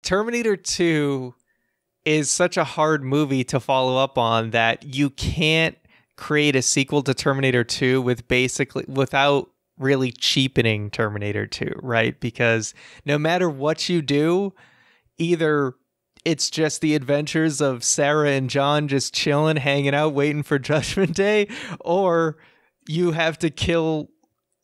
Terminator 2 is such a hard movie to follow up on that you can't create a sequel to Terminator 2 without really cheapening Terminator 2, right? Because no matter what you do, either it's just the adventures of Sarah and John just chilling, hanging out, waiting for Judgment Day, or you have to kill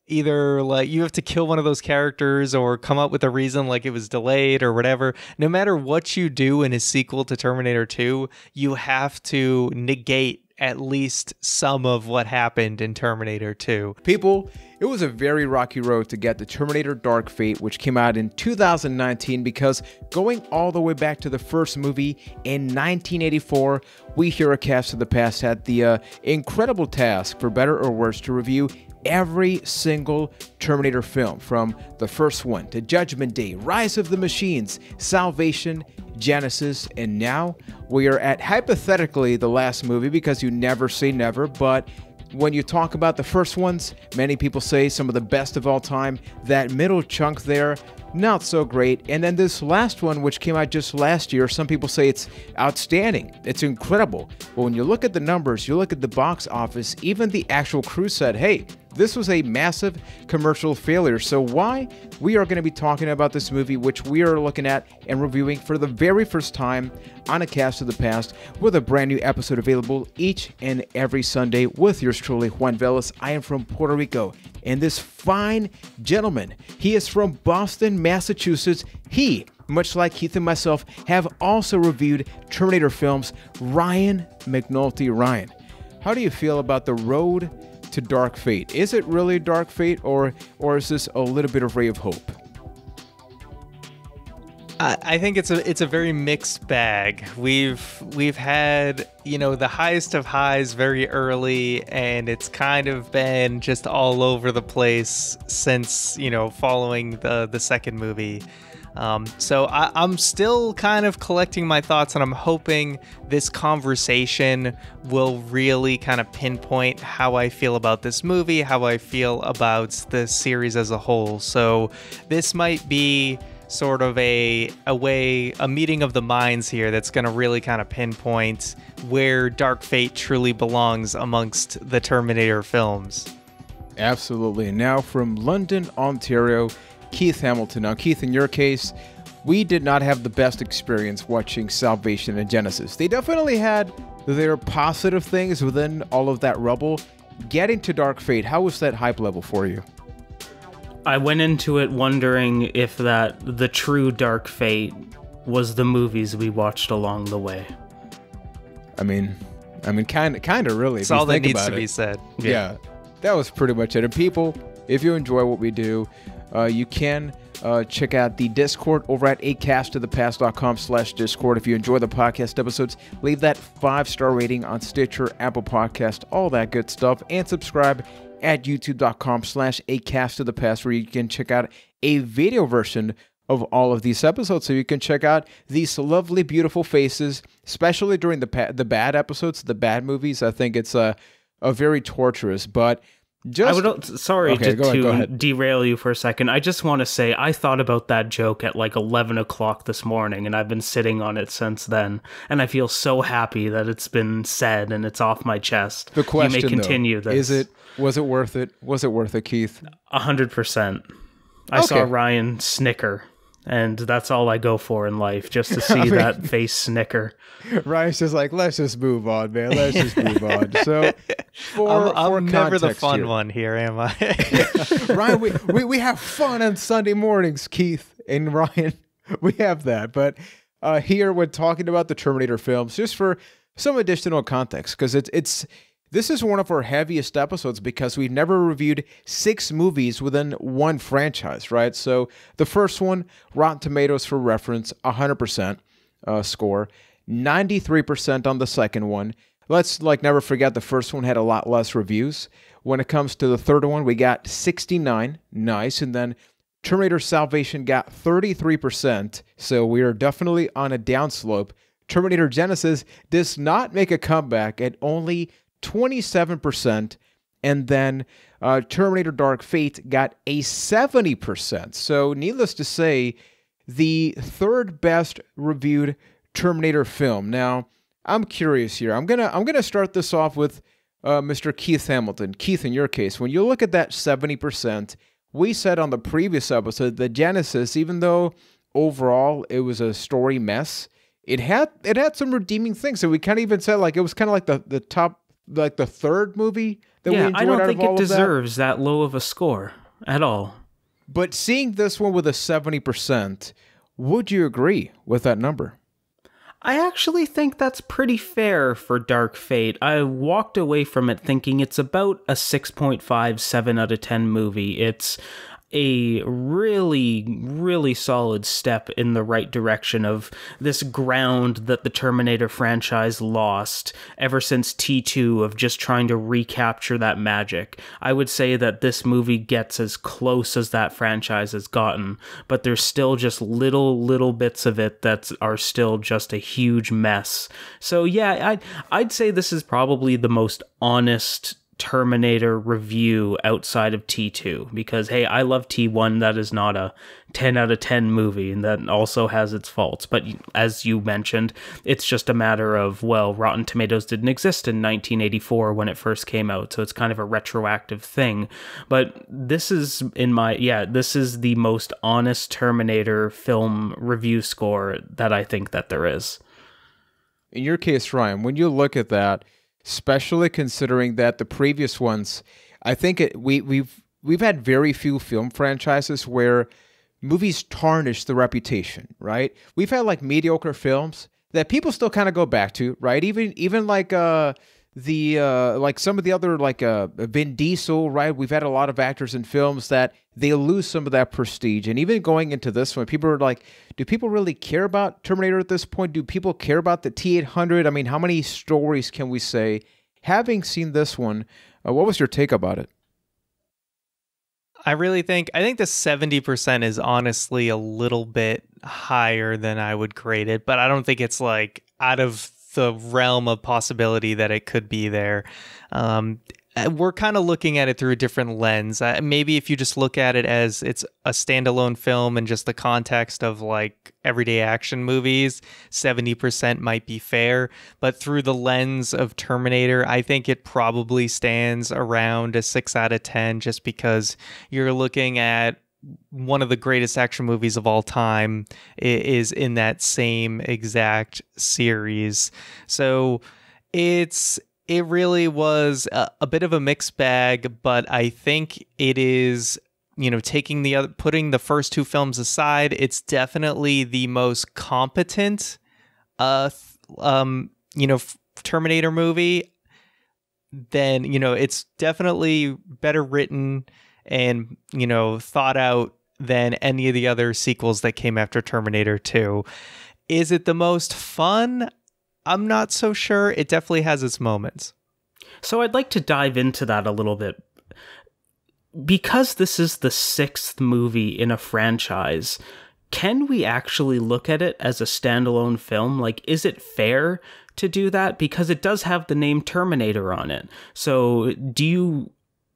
one of those characters or come up with a reason like it was delayed or whatever. No matter what you do in a sequel to Terminator 2, you have to negate at least some of what happened in Terminator 2. People, it was a very rocky road to get to Terminator Dark Fate, which came out in 2019, because going all the way back to the first movie in 1984, we here at Cast of the Past had the incredible task, for better or worse, to review every single Terminator film, from the first one to Judgment Day, Rise of the Machines, Salvation, Genesis, and now we are at hypothetically the last movie, because you never say never, but when you talk about the first ones, many people say some of the best of all time. That middle chunk there, not so great. And then this last one, which came out just last year, some people say it's outstanding. It's incredible. But when you look at the numbers, you look at the box office, even the actual crew said, hey, this was a massive commercial failure. So why? We are going to be talking about this movie, which we are looking at and reviewing for the very first time on a Cast of the Past, with a brand new episode available each and every Sunday with yours truly, Juan Velas. I am from Puerto Rico, and this fine gentleman, he is from Boston, Massachusetts. He, much like Keith and myself, have also reviewed Terminator films. Ryan McNulty. Ryan, how do you feel about the road to Dark Fate? Is it really Dark Fate, or is this a little bit of ray of hope? I think it's a very mixed bag. We've had, the highest of highs very early, and it's kind of been just all over the place since, following the second movie. So I'm still kind of collecting my thoughts, and I'm hoping this conversation will really kind of pinpoint how I feel about this movie, how I feel about the series as a whole. So this might be sort of a meeting of the minds here that's going to really kind of pinpoint where Dark Fate truly belongs amongst the Terminator films. Absolutely. Now from London, Ontario, Keith Hamilton. Now, Keith, in your case, we did not have the best experience watching Salvation and Genesis. They definitely had their positive things within all of that rubble. Getting to Dark Fate, how was that hype level for you? I went into it wondering if the true Dark Fate was the movies we watched along the way. I mean, kind of really. It's all that needs to be said. Yeah, that was pretty much it. And people, if you enjoy what we do, you can check out the Discord over at acastofthepast.com/Discord. If you enjoy the podcast episodes, leave that 5-star rating on Stitcher, Apple Podcast, all that good stuff, and subscribe at youtube.com/acastofthepast, where you can check out a video version of all of these episodes, so you can check out these lovely, beautiful faces, especially during the bad episodes, the bad movies. I think it's a very torturous, but sorry to derail you for a second. I just want to say I thought about that joke at like 11 o'clock this morning, and I've been sitting on it since then, and I feel so happy that it's been said and it's off my chest. The question, you may continue though, this. Was it worth it? Was it worth it, Keith? 100%. I saw Ryan snicker, and that's all I go for in life, just to see that face snicker. Ryan's just like, let's just move on, man. Let's just move on. So, I'm never the fun one here, am I? Ryan, we have fun on Sunday mornings, Keith and Ryan. We have that. But here, when talking about the Terminator films, just for some additional context, because this is one of our heaviest episodes, because we've never reviewed 6 movies within one franchise, right? So the first one, Rotten Tomatoes for reference, 100% score, 93% on the second one. Let's never forget the first one had a lot less reviews. When it comes to the third one, we got 69, nice, and then Terminator Salvation got 33%, so we are definitely on a downslope. Terminator Genesis does not make a comeback at only 27%, and then Terminator Dark Fate got a 70%. So needless to say, the third best reviewed Terminator film. Now, I'm curious here. I'm gonna start this off with Mr. Keith Hamilton. Keith, in your case, when you look at that 70%, we said on the previous episode that Genesis, even though overall it was a story mess, it had some redeeming things. So we kind of even said like it was kind of like the top, like the third movie that we enjoyed. I don't out think of all it of deserves that low of a score at all. But seeing this one with a 70%, would you agree with that number? I actually think that's pretty fair for Dark Fate. I walked away from it thinking it's about a 6.5, 7 out of 10 movie. It's a really, really solid step in the right direction of this ground that the Terminator franchise lost ever since T2 of just trying to recapture that magic. I would say that this movie gets as close as that franchise has gotten, but there's still just little bits of it that are still just a huge mess. So yeah, I'd say this is probably the most honest Terminator review outside of T2, because hey, I love T1. That is not a 10 out of 10 movie, and that also has its faults. But as you mentioned, it's just a matter of, well, Rotten Tomatoes didn't exist in 1984 when it first came out, so it's kind of a retroactive thing. But this is this is the most honest Terminator film review score that I think that there is. In your case, Ryan, when you look at that, especially considering that the previous ones, I think we've had very few film franchises where movies tarnish the reputation, right? We've had like mediocre films that people still kind of go back to, right? Even like like some of the other like Vin Diesel, right? We've had a lot of actors in films that they lose some of that prestige. And even going into this one, people are like, do people really care about Terminator at this point? Do people care about the T-800? I mean, how many stories can we say? Having seen this one, what was your take about it? I think the 70% is honestly a little bit higher than I would grade it, but I don't think it's like out of the realm of possibility that it could be there. We're kind of looking at it through a different lens. Maybe if you just look at it as it's a standalone film and just the context of like everyday action movies, 70% might be fair. But through the lens of Terminator, I think it probably stands around a 6 out of 10, just because you're looking at one of the greatest action movies of all time is in that same exact series. So it really was a bit of a mixed bag, but I think it is, putting the first two films aside, it's definitely the most competent, Terminator movie. Then, it's definitely better written and, thought out than any of the other sequels that came after Terminator 2. Is it the most fun? I'm not so sure. It definitely has its moments. So I'd like to dive into that a little bit. Because this is the 6th movie in a franchise, can we actually look at it as a standalone film? Like, is it fair to do that? Because it does have the name Terminator on it. So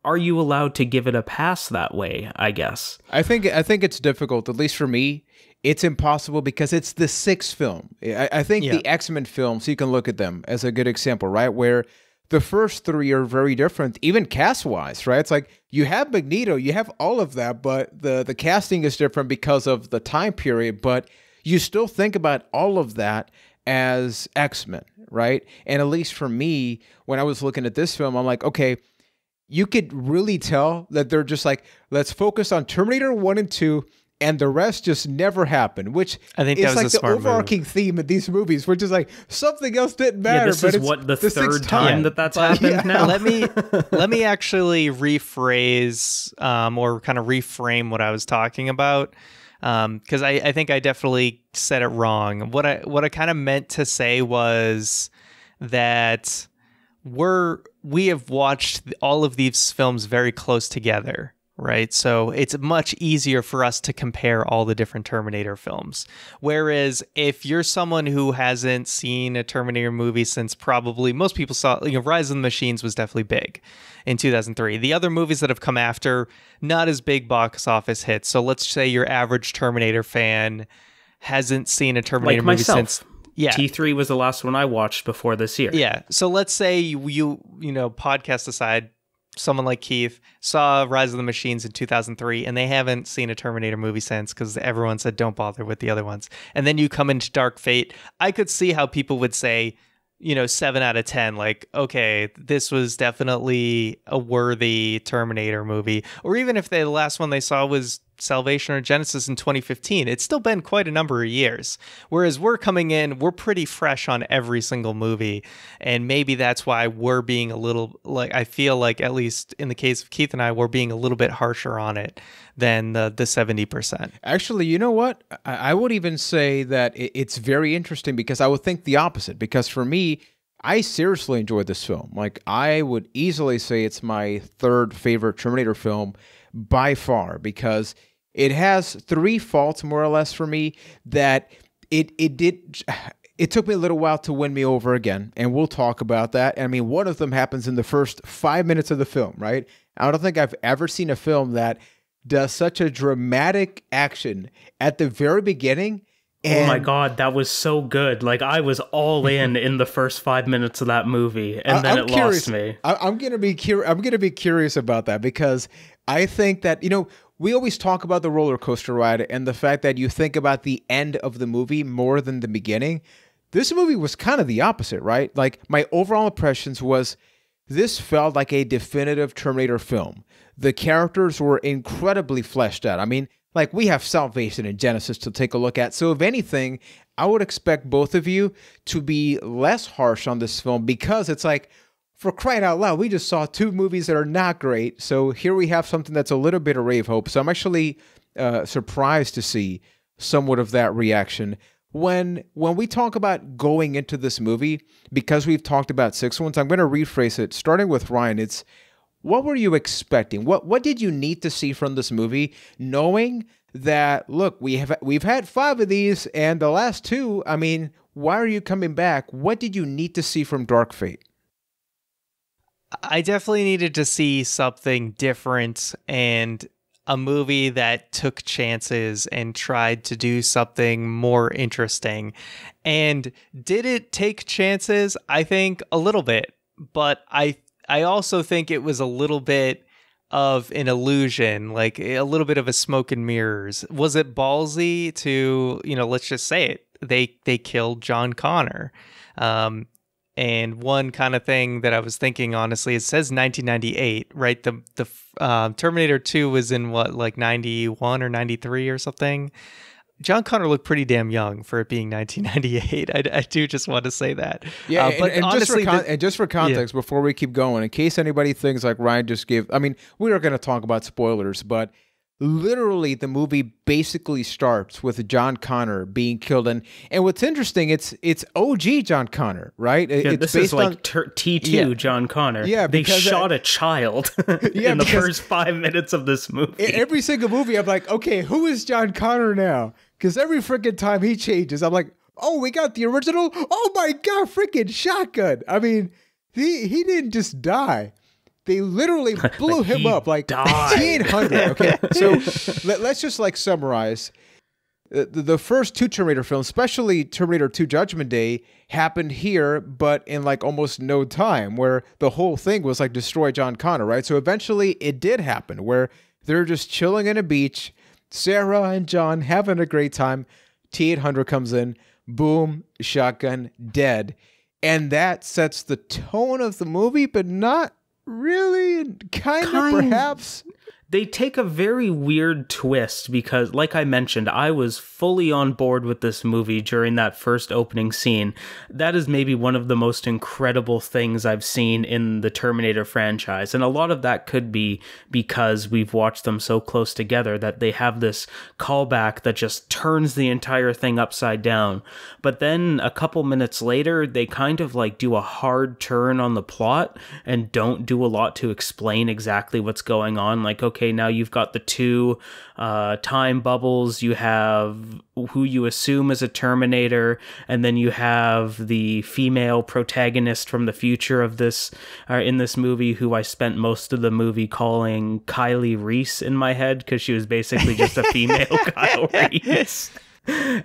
are you allowed to give it a pass that way, I guess? I think it's difficult, at least for me. It's impossible because it's the 6th film. I think the X-Men films, you can look at them as a good example, right? Where the first 3 are very different, even cast-wise, right? It's like you have Magneto, you have all of that, but the casting is different because of the time period, but you still think about all of that as X-Men, right? And at least for me, when I was looking at this film, I'm like, okay, you could really tell that they're just like, let's focus on Terminator 1 and 2, and the rest just never happened, which I think that was like the overarching theme of these movies, which is like something else didn't matter. Yeah, this is what the third time that's happened now. Let me actually rephrase or kind of reframe what I was talking about, because I think I definitely said it wrong. What I kind of meant to say was that we have watched all of these films very close together. right? So it's much easier for us to compare all the different Terminator films. Whereas if you're someone who hasn't seen a Terminator movie since probably most people saw, Rise of the Machines was definitely big in 2003. The other movies that have come after, not as big box office hits. So let's say your average Terminator fan hasn't seen a Terminator movie since. Yeah. T3 was the last one I watched before this year. Yeah. So let's say you podcast aside, someone like Keith saw Rise of the Machines in 2003 and they haven't seen a Terminator movie since because everyone said don't bother with the other ones. And then you come into Dark Fate. I could see how people would say, 7 out of 10, like, okay, this was definitely a worthy Terminator movie. Or even if the last one they saw was Salvation or Genesis in 2015, it's still been quite a number of years. Whereas we're coming in, we're pretty fresh on every single movie. And maybe that's why we're being a little, like, I feel like, at least in the case of Keith and I, we're being a little bit harsher on it than the 70%. Actually, you know what? I would even say that it's very interesting because I would think the opposite. Because for me, I seriously enjoyed this film. Like, I would easily say it's my third favorite Terminator film by far, because it has 3 faults more or less for me that it took me a little while to win me over again, and we'll talk about that. I mean, one of them happens in the first 5 minutes of the film, right? I don't think I've ever seen a film that does such a dramatic action at the very beginning. Oh my God, that was so good. Like, I was all in the first 5 minutes of that movie, and then it lost me. I'm gonna be curious about that, because I think that, we always talk about the roller coaster ride and the fact that you think about the end of the movie more than the beginning. This movie was kind of the opposite, right? Like, my overall impressions was this felt like a definitive Terminator film. The characters were incredibly fleshed out. I mean, like, we have Salvation and Genesis to take a look at. So if anything, I would expect both of you to be less harsh on this film, because it's like, for crying out loud, we just saw 2 movies that are not great. So here we have something that's a little bit of ray of hope. So I'm actually surprised to see somewhat of that reaction. When we talk about going into this movie, because we've talked about 6 ones, I'm going to rephrase it, starting with Ryan. It's, what were you expecting? What did you need to see from this movie, knowing that, look, we've had 5 of these, and the last 2, I mean, why are you coming back? What did you need to see from Dark Fate? I definitely needed to see something different, and a movie that took chances and tried to do something more interesting. And did it take chances? I think a little bit, but I also think it was a little bit of an illusion, like a little bit of a smoke and mirrors. Was it ballsy to, let's just say it, they killed John Connor. And one kind of thing that I was thinking, honestly, it says 1998, right? The Terminator 2 was in what, like 91 or 93 or something? John Connor looked pretty damn young for it being 1998. I do just want to say that. Yeah, but honestly, just for context, before we keep going, in case anybody thinks like Ryan just gave, I mean, we are going to talk about spoilers, but literally the movie basically starts with John Connor being killed. And what's interesting, it's OG John Connor, right? Yeah, it's this is like T2 John Connor. Yeah, they shot a child in the first 5 minutes of this movie. Every single movie, I'm like, okay, who is John Connor now? Because every freaking time he changes, I'm like, oh, we got the original? Oh my God, freaking shotgun. I mean, he didn't just die. They literally blew him up like T-800. Okay, so let's just like summarize. The first 2 Terminator films, especially Terminator 2 Judgment Day, happened here, but in like almost no time, where the whole thing was like destroy John Connor, right? So eventually it did happen, where they're just chilling on a beach, Sarah and John having a great time. T-800 comes in, boom, shotgun, dead. And that sets the tone of the movie, but not really, kind of, perhaps. They take a very weird twist because, like I mentioned, I was fully on board with this movie during that first opening scene. That is maybe one of the most incredible things I've seen in the Terminator franchise. And a lot of that could be because we've watched them so close together that they have this callback that just turns the entire thing upside down. But then a couple minutes later, they kind of like do a hard turn on the plot and don't do a lot to explain exactly what's going on. Like, okay, okay, now you've got the two time bubbles, you have who you assume is a Terminator, and then you have the female protagonist from the future of this, in this movie, who I spent most of the movie calling Kylie Reese in my head, because she was basically just a female Kyle Reese.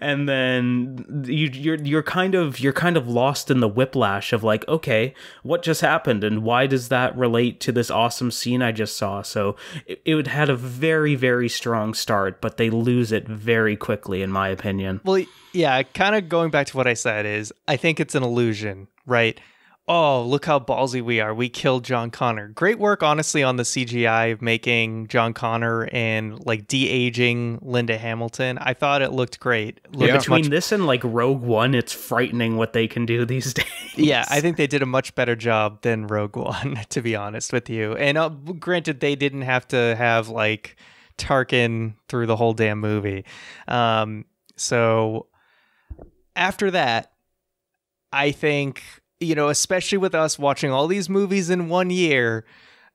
And then you're kind of lost in the whiplash of like, okay, what just happened, and why does that relate to this awesome scene I just saw? So it had a very, very strong start, but they lose it very quickly, in my opinion. Well, yeah, kind of going back to what I said is, I think it's an illusion, right? Oh, look how ballsy we are. We killed John Connor. Great work, honestly, on the CGI of making John Connor and like de-aging Linda Hamilton. I thought it looked great. Between this and like Rogue One, it's frightening what they can do these days. Yeah, I think they did a much better job than Rogue One, to be honest with you. And granted, they didn't have to have like Tarkin through the whole damn movie. So after that, I think, you know, especially with us watching all these movies in 1 year,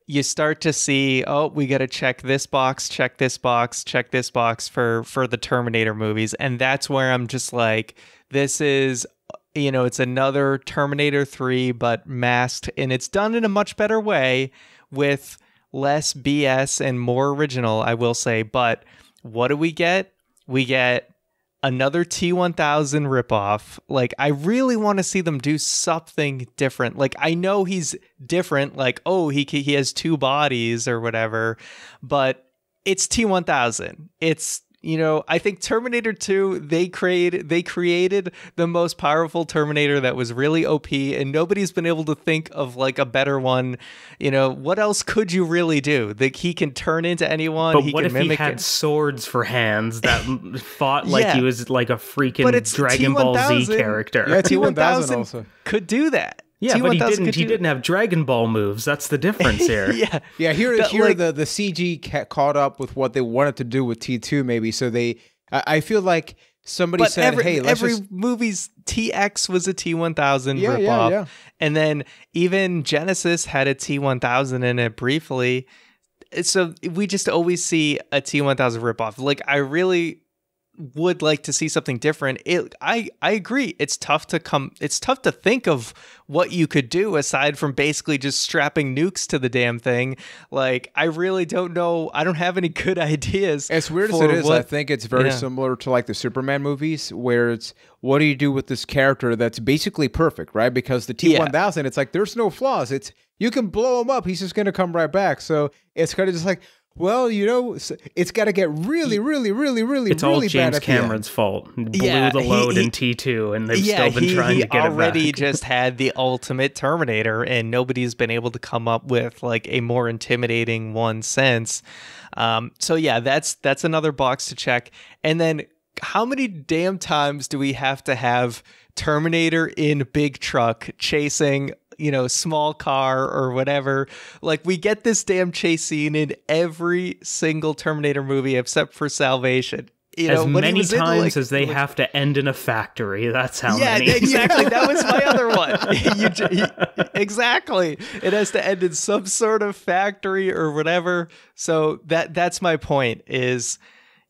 you start to see, oh, we got to check this box, check this box, check this box for the Terminator movies. And that's where I'm just like, this is, you know, it's another Terminator 3, but masked, and it's done in a much better way with less BS and more original, I will say. But what do we get? We get another T-1000 ripoff. Like, I really want to see them do something different. Like, I know he's different, like, oh, he has two bodies or whatever, but it's T-1000. It's, you know, I think Terminator 2, they created the most powerful Terminator that was really OP, and nobody's been able to think of like a better one. You know, what else could you really do? That he can turn into anyone. But what if he had swords for hands that fought like he was like a freaking Dragon Ball Z character? Yeah, T-1000 also could do that. Yeah, but he didn't have Dragon Ball moves. That's the difference here. yeah. Here like, the CG caught up with what they wanted to do with T2, maybe. So I feel like somebody said, "Hey, every movie's TX was a T-1000 ripoff." Yeah. And then even Genesis had a T-1000 in it briefly. So we just always see a T-1000 ripoff. Like, I really would like to see something different. I agree. It's tough to think of what you could do aside from basically just strapping nukes to the damn thing. Like, I really don't know. I don't have any good ideas. As weird as it is, I think it's very similar to like the Superman movies, where it's, what do you do with this character that's basically perfect, right? Because the T-1000, it's like, there's no flaws. It's, you can blow him up, he's just going to come right back. So it's kind of just like, well, you know, it's got to get really, really, really, really, it's really all James Cameron's fault. Blew the load in T2, and they've still been trying to get it back. He already just had the ultimate Terminator, and nobody's been able to come up with like a more intimidating one since. So yeah, that's another box to check. And then, how many damn times do we have to have Terminator in big truck chasing, you know, small car or whatever? Like, we get this damn chase scene in every single Terminator movie except for Salvation. You know, as many times as they have to end in a factory. That's how many. Yeah, exactly. That was my other one. Exactly. It has to end in some sort of factory or whatever. So that's my point is,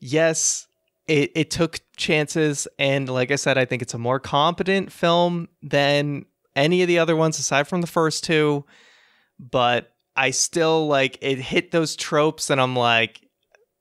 yes, it took chances. And like I said, I think it's a more competent film than any of the other ones aside from the first two, but I still like it hit those tropes, and I'm like,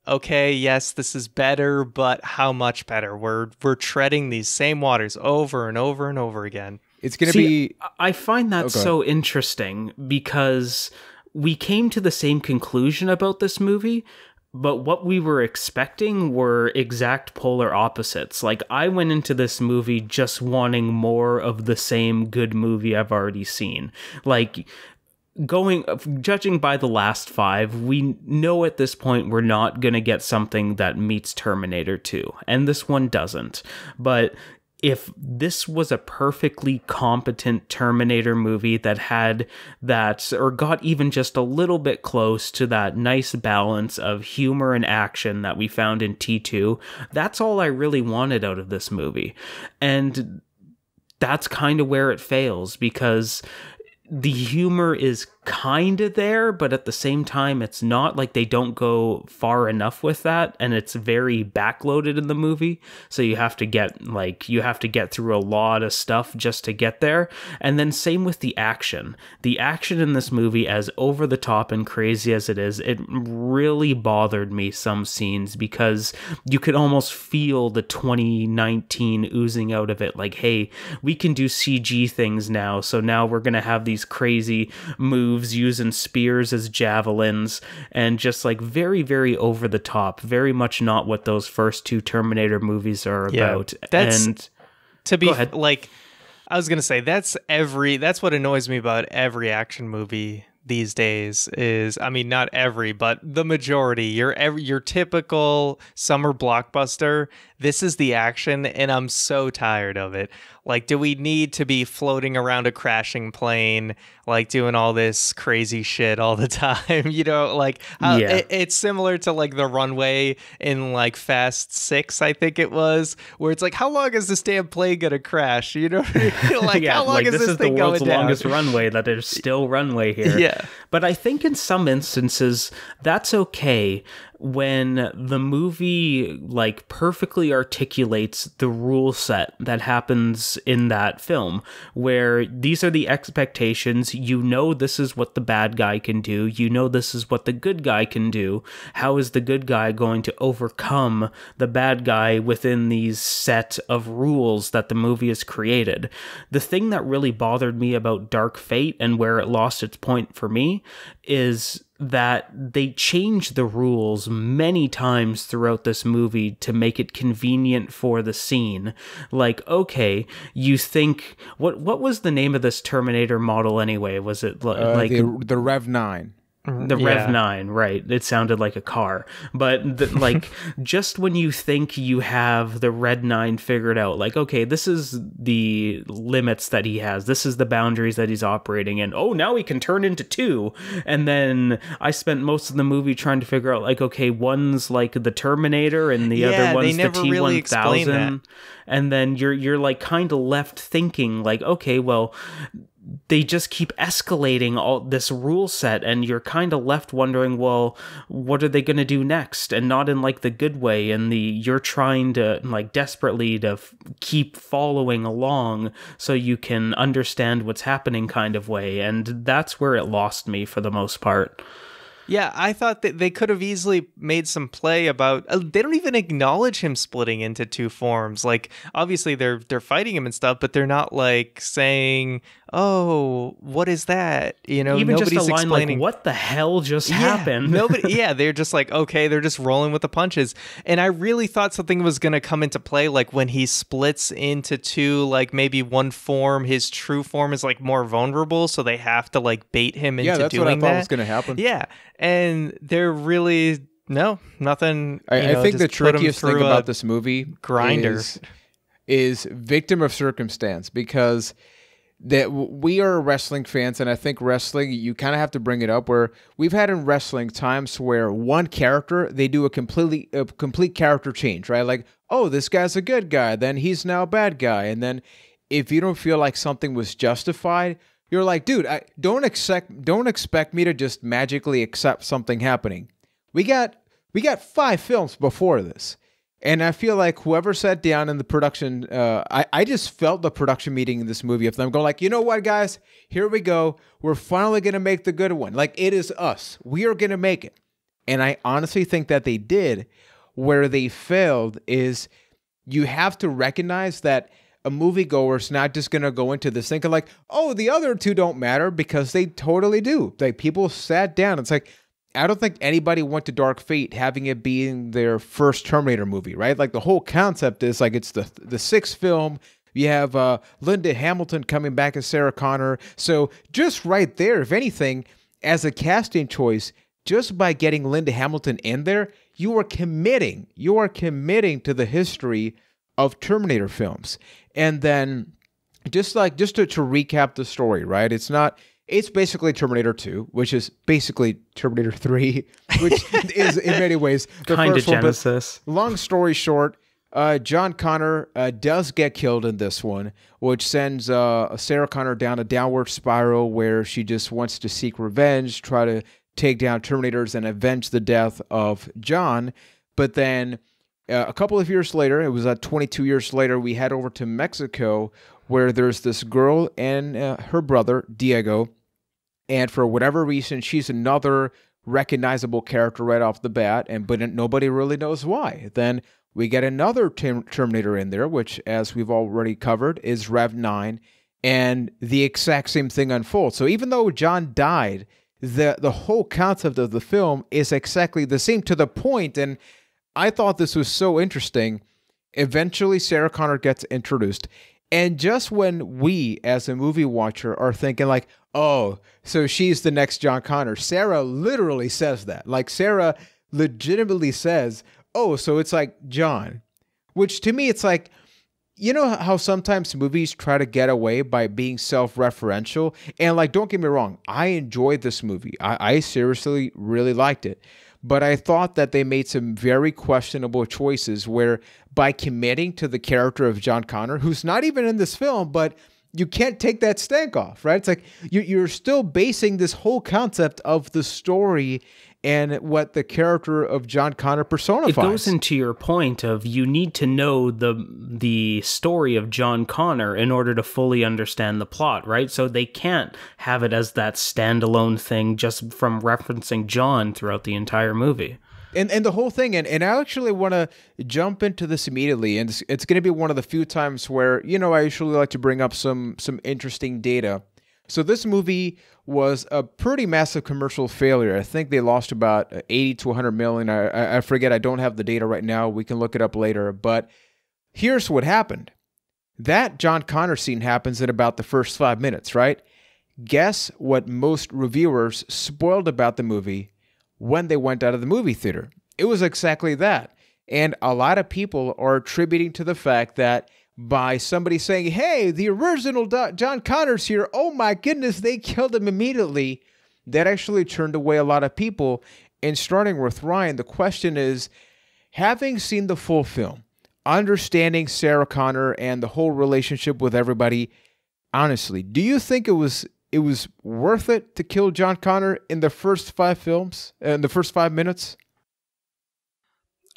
okay, yes, this is better, but how much better? We're treading these same waters over and over and over again. It's going to be... I find that so interesting, because we came to the same conclusion about this movie, but what we were expecting were exact polar opposites. Like, I went into this movie just wanting more of the same good movie I've already seen. Like, judging by the last five, we know at this point we're not going to get something that meets Terminator 2, and this one doesn't. But if this was a perfectly competent Terminator movie that had that, or got even just a little bit close to that nice balance of humor and action that we found in T2, that's all I really wanted out of this movie. And that's kind of where it fails, because the humor is kind of there, but at the same time it's not. Like, they don't go far enough with that, and it's very backloaded in the movie, so you have to get through a lot of stuff just to get there. And then same with the action in this movie, as over the top and crazy as it is, it really bothered me some scenes, because you could almost feel the 2019 oozing out of it. Like, hey, we can do CG things now, so now we're gonna have these crazy moves using spears as javelins, and just like very, very over the top, very much not what those first two Terminator movies are about. And to be like, I was gonna say, that's what annoys me about every action movie these days is, I mean, not every, but the majority. Your typical summer blockbuster, this is the action, and I'm so tired of it. Like, do we need to be floating around a crashing plane, like doing all this crazy shit all the time? You know, like it's similar to like the runway in like Fast 6, I think it was, where it's like, how long is this damn plane gonna crash? You know, like how long is this thing going down? This is the world's longest runway, that there's still runway here. Yeah. But I think in some instances that's okay when the movie like perfectly articulates the rule set that happens in that film, where these are the expectations. You know, this is what the bad guy can do. You know, this is what the good guy can do. How is the good guy going to overcome the bad guy within these set of rules that the movie has created? The thing that really bothered me about Dark Fate, and where it lost its point for me, is that they changed the rules many times throughout this movie to make it convenient for the scene. Like, okay, you think, what was the name of this Terminator model anyway? Was it like the Rev 9? The Rev 9, right. It sounded like a car. But like, just when you think you have the Red 9 figured out, like, okay, this is the limits that he has. This is the boundaries that he's operating in. Oh, now he can turn into 2. And then I spent most of the movie trying to figure out, like, okay, one's like the Terminator and the other one's the T-1000. And then you're like kind of left thinking, like, okay, well, they just keep escalating all this rule set, and you're kind of left wondering, well, what are they going to do next? And not in like the good way, and you're trying to like desperately to keep following along so you can understand what's happening kind of way. And that's where it lost me for the most part. Yeah, I thought that they could have easily made some play about. They don't even acknowledge him splitting into 2 forms. Like, obviously they're fighting him and stuff, but they're not like saying, "Oh, what is that?" You know, even nobody's just a line explaining like, "What the hell just happened?" Nobody. Yeah, they're just like, okay, they're just rolling with the punches. And I really thought something was gonna come into play, like when he splits into 2, like maybe one form, his true form is like more vulnerable, so they have to like bait him into doing that. Yeah, that's what I thought was gonna happen. Yeah. And they're really nothing. I think the trickiest thing about this movie grinder is victim of circumstance, because that we are wrestling fans, and I think wrestling, you kind of have to bring it up, where we've had in wrestling times where one character, they do a complete character change, right? Like, oh, this guy's a good guy, then he's now a bad guy, and then if you don't feel like something was justified, you're like, dude, don't expect me to just magically accept something happening. We got 5 films before this, and I feel like whoever sat down in the production, I just felt the production meeting in this movie of them going like, you know what, guys, here we go. We're finally gonna make the good one. Like, it is us. We are gonna make it. And I honestly think that they did. Where they failed is you have to recognize that a moviegoer's not just going to go into this thinking like, oh, the other 2 don't matter, because they totally do. Like, people sat down. It's like, I don't think anybody went to Dark Fate having it being their first Terminator movie, right? Like, the whole concept is like, it's the 6th film. You have Linda Hamilton coming back as Sarah Connor. So just right there, if anything, as a casting choice, just by getting Linda Hamilton in there, you are committing to the history of Terminator films. And then just to recap the story, right? It's basically Terminator 2, which is basically Terminator 3, which is in many ways the kind first of Genesis. One. But long story short, John Connor does get killed in this one, which sends Sarah Connor down a downward spiral where she just wants to seek revenge, try to take down Terminators and avenge the death of John. But then a couple of years later, it was 22 years later, we head over to Mexico where there's this girl and her brother, Diego. And for whatever reason, she's another recognizable character right off the bat, but nobody really knows why. Then we get another Terminator in there, which, as we've already covered, is Rev 9, and the exact same thing unfolds. So even though John died, the whole concept of the film is exactly the same to the point, and I thought this was so interesting. Eventually, Sarah Connor gets introduced, and just when we, as a movie watcher, are thinking like, oh, so she's the next John Connor, Sarah literally says that. Like, Sarah legitimately says, oh, so it's like John. Which to me, it's like, you know how sometimes movies try to get away by being self-referential? And like, don't get me wrong, I enjoyed this movie. I seriously really liked it. But I thought that they made some very questionable choices where by committing to the character of John Connor, who's not even in this film, but you can't take that stank off, right? It's like you're still basing this whole concept of the story and what the character of John Connor personifies. It goes into your point of you need to know the story of John Connor in order to fully understand the plot, right? So they can't have it as that standalone thing just from referencing John throughout the entire movie. And the whole thing, and I actually want to jump into this immediately, and it's going to be one of the few times where, you know, I usually like to bring up some interesting data. So this movie was a pretty massive commercial failure. I think they lost about 80 to 100 million. I forget. I don't have the data right now. We can look it up later. But here's what happened. That John Connor scene happens in about the first 5 minutes, right? Guess what most reviewers spoiled about the movie when they went out of the movie theater? It was exactly that. And a lot of people are attributing to the fact that by somebody saying, hey, the original John Connor's here, oh my goodness, they killed him immediately, that actually turned away a lot of people. And starting with Ryan, the question is, having seen the full film, understanding Sarah Connor and the whole relationship with everybody, honestly, do you think it was worth it to kill John Connor in the first 5 films, in the first 5 minutes?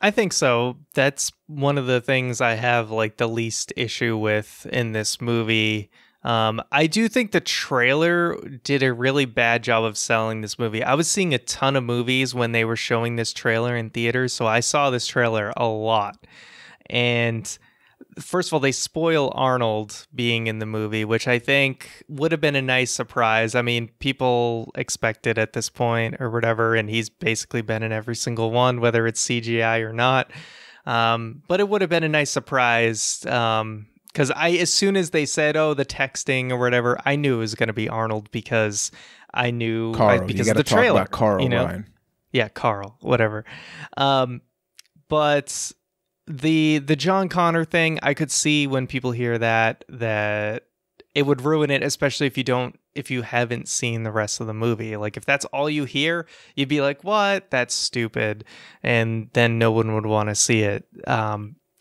I think so. That's one of the things I have like the least issue with in this movie. I do think the trailer did a really bad job of selling this movie. I was seeing a ton of movies when they were showing this trailer in theaters, so I saw this trailer a lot. And first of all, they spoil Arnold being in the movie, which I think would have been a nice surprise. I mean, people expect it at this point or whatever, and he's basically been in every single one, whether it's CGI or not. But it would have been a nice surprise because as soon as they said, oh, the texting or whatever, I knew it was going to be Arnold because I knew Carl, because of the trailer. About Carl, you know? Ryan. Yeah, Carl, whatever. But the John Connor thing, I could see when people hear that it would ruin it, especially if you haven't seen the rest of the movie. Like if that's all you hear, you'd be like, what? That's stupid. And then no one would want to see it.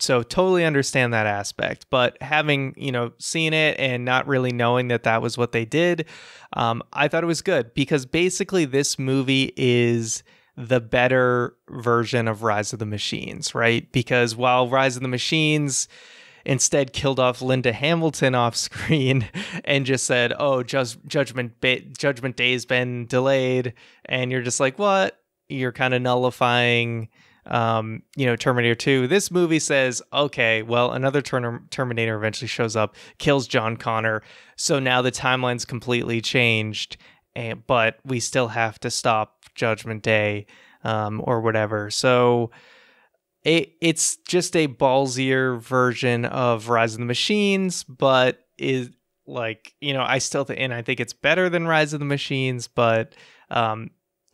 So totally understand that aspect. But having, seen it and not really knowing that was what they did, I thought it was good because basically this movie is the better version of Rise of the Machines, right? Because while Rise of the Machines instead killed off Linda Hamilton off screen and just said, oh, Judgment Day's been delayed, and you're just like, what? You're kind of nullifying, Terminator 2. This movie says, okay, well, another Terminator eventually shows up, kills John Connor, so now the timeline's completely changed, but we still have to stop Judgment Day or whatever. So it's just a ballsier version of Rise of the Machines, but is like, I still I think it's better than Rise of the Machines, but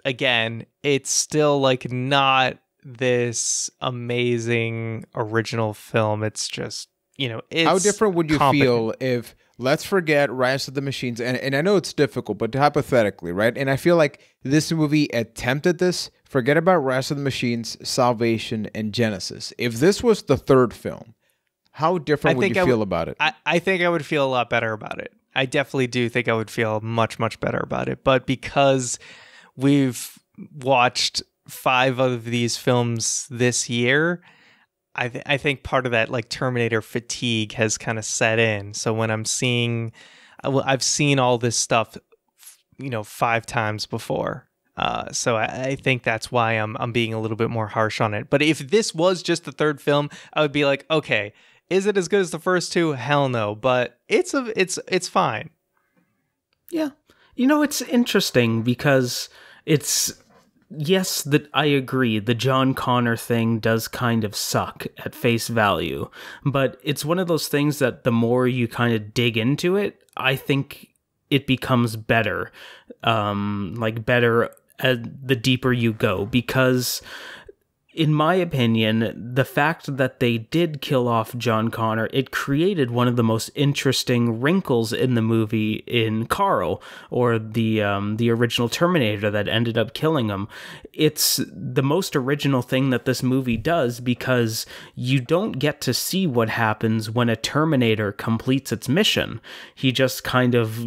again, it's still like not this amazing original film. It's just, it's how different would you feel if let's forget Rise of the Machines, and I know it's difficult, but hypothetically, right? And I feel like this movie attempted this. Forget about Rise of the Machines, Salvation, and Genesis. If this was the third film, how different would you feel about it? I think I would feel a lot better about it. I definitely do think I would feel much, much better about it. But because we've watched 5 of these films this year, I think part of that like Terminator fatigue has kind of set in. So when I've seen all this stuff, 5 times before. So I think that's why I'm being a little bit more harsh on it. But if this was just the third film, I would be like, okay, is it as good as the first 2? Hell no. But it's fine. Yeah. It's interesting because yes, that I agree. The John Connor thing does kind of suck at face value, but it's one of those things that the more you kind of dig into it, I think it becomes better, better the deeper you go, because in my opinion, the fact that they did kill off John Connor, it created one of the most interesting wrinkles in the movie in Carl, or the original Terminator that ended up killing him. It's the most original thing that this movie does, because you don't get to see what happens when a Terminator completes its mission. He just kind of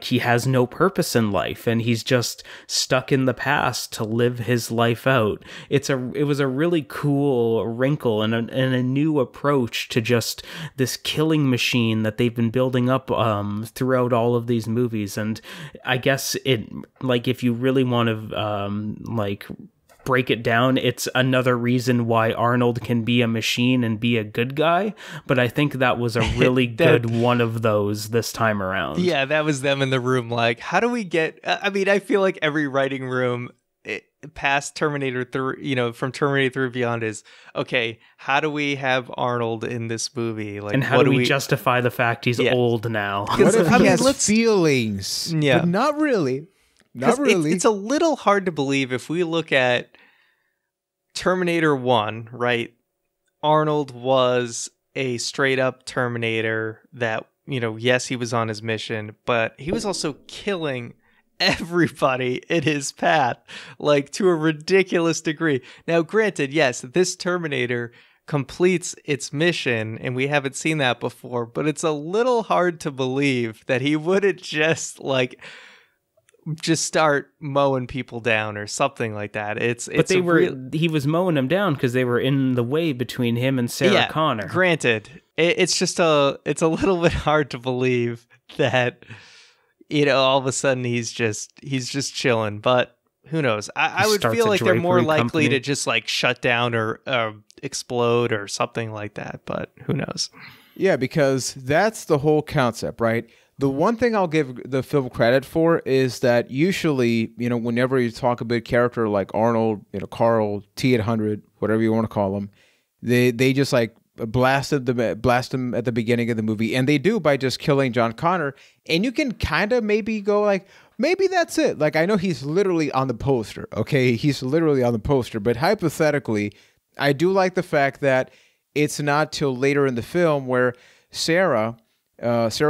he has no purpose in life, and he's just stuck in the past to live his life out. It was a really cool wrinkle and a new approach to just this killing machine that they've been building up throughout all of these movies. And I guess if you really want to break it down, it's another reason why Arnold can be a machine and be a good guy, but I think that was a really good one of those this time around. Yeah, that was them in the room like, how do we get... I feel like every writing room past Terminator 3, from Terminator 3 beyond is, okay, how do we have Arnold in this movie? Like, and how do we justify the fact he's old now? What if he has feelings? Yeah. But not really. Not really. It's a little hard to believe if we look at Terminator 1, right? Arnold was a straight up Terminator that, yes, he was on his mission, but he was also killing everybody in his path, like to a ridiculous degree. Now, granted, yes, this Terminator completes its mission, and we haven't seen that before, but it's a little hard to believe that he wouldn't just start mowing people down or something like that. He was mowing them down because they were in the way between him and Sarah Connor. Granted, it's a little bit hard to believe that all of a sudden he's just chilling. But who knows? I would feel like they're more likely to just shut down or explode or something like that. But who knows? Yeah, because that's the whole concept, right? The one thing I'll give the film credit for is that usually, whenever you talk about a character like Arnold, Carl, T-800, whatever you want to call them, they just blast him at the beginning of the movie, and they do by just killing John Connor, and you can kind of maybe go maybe that's it. I know he's literally on the poster, okay? He's literally on the poster, but hypothetically, I do like the fact that it's not till later in the film where Sarah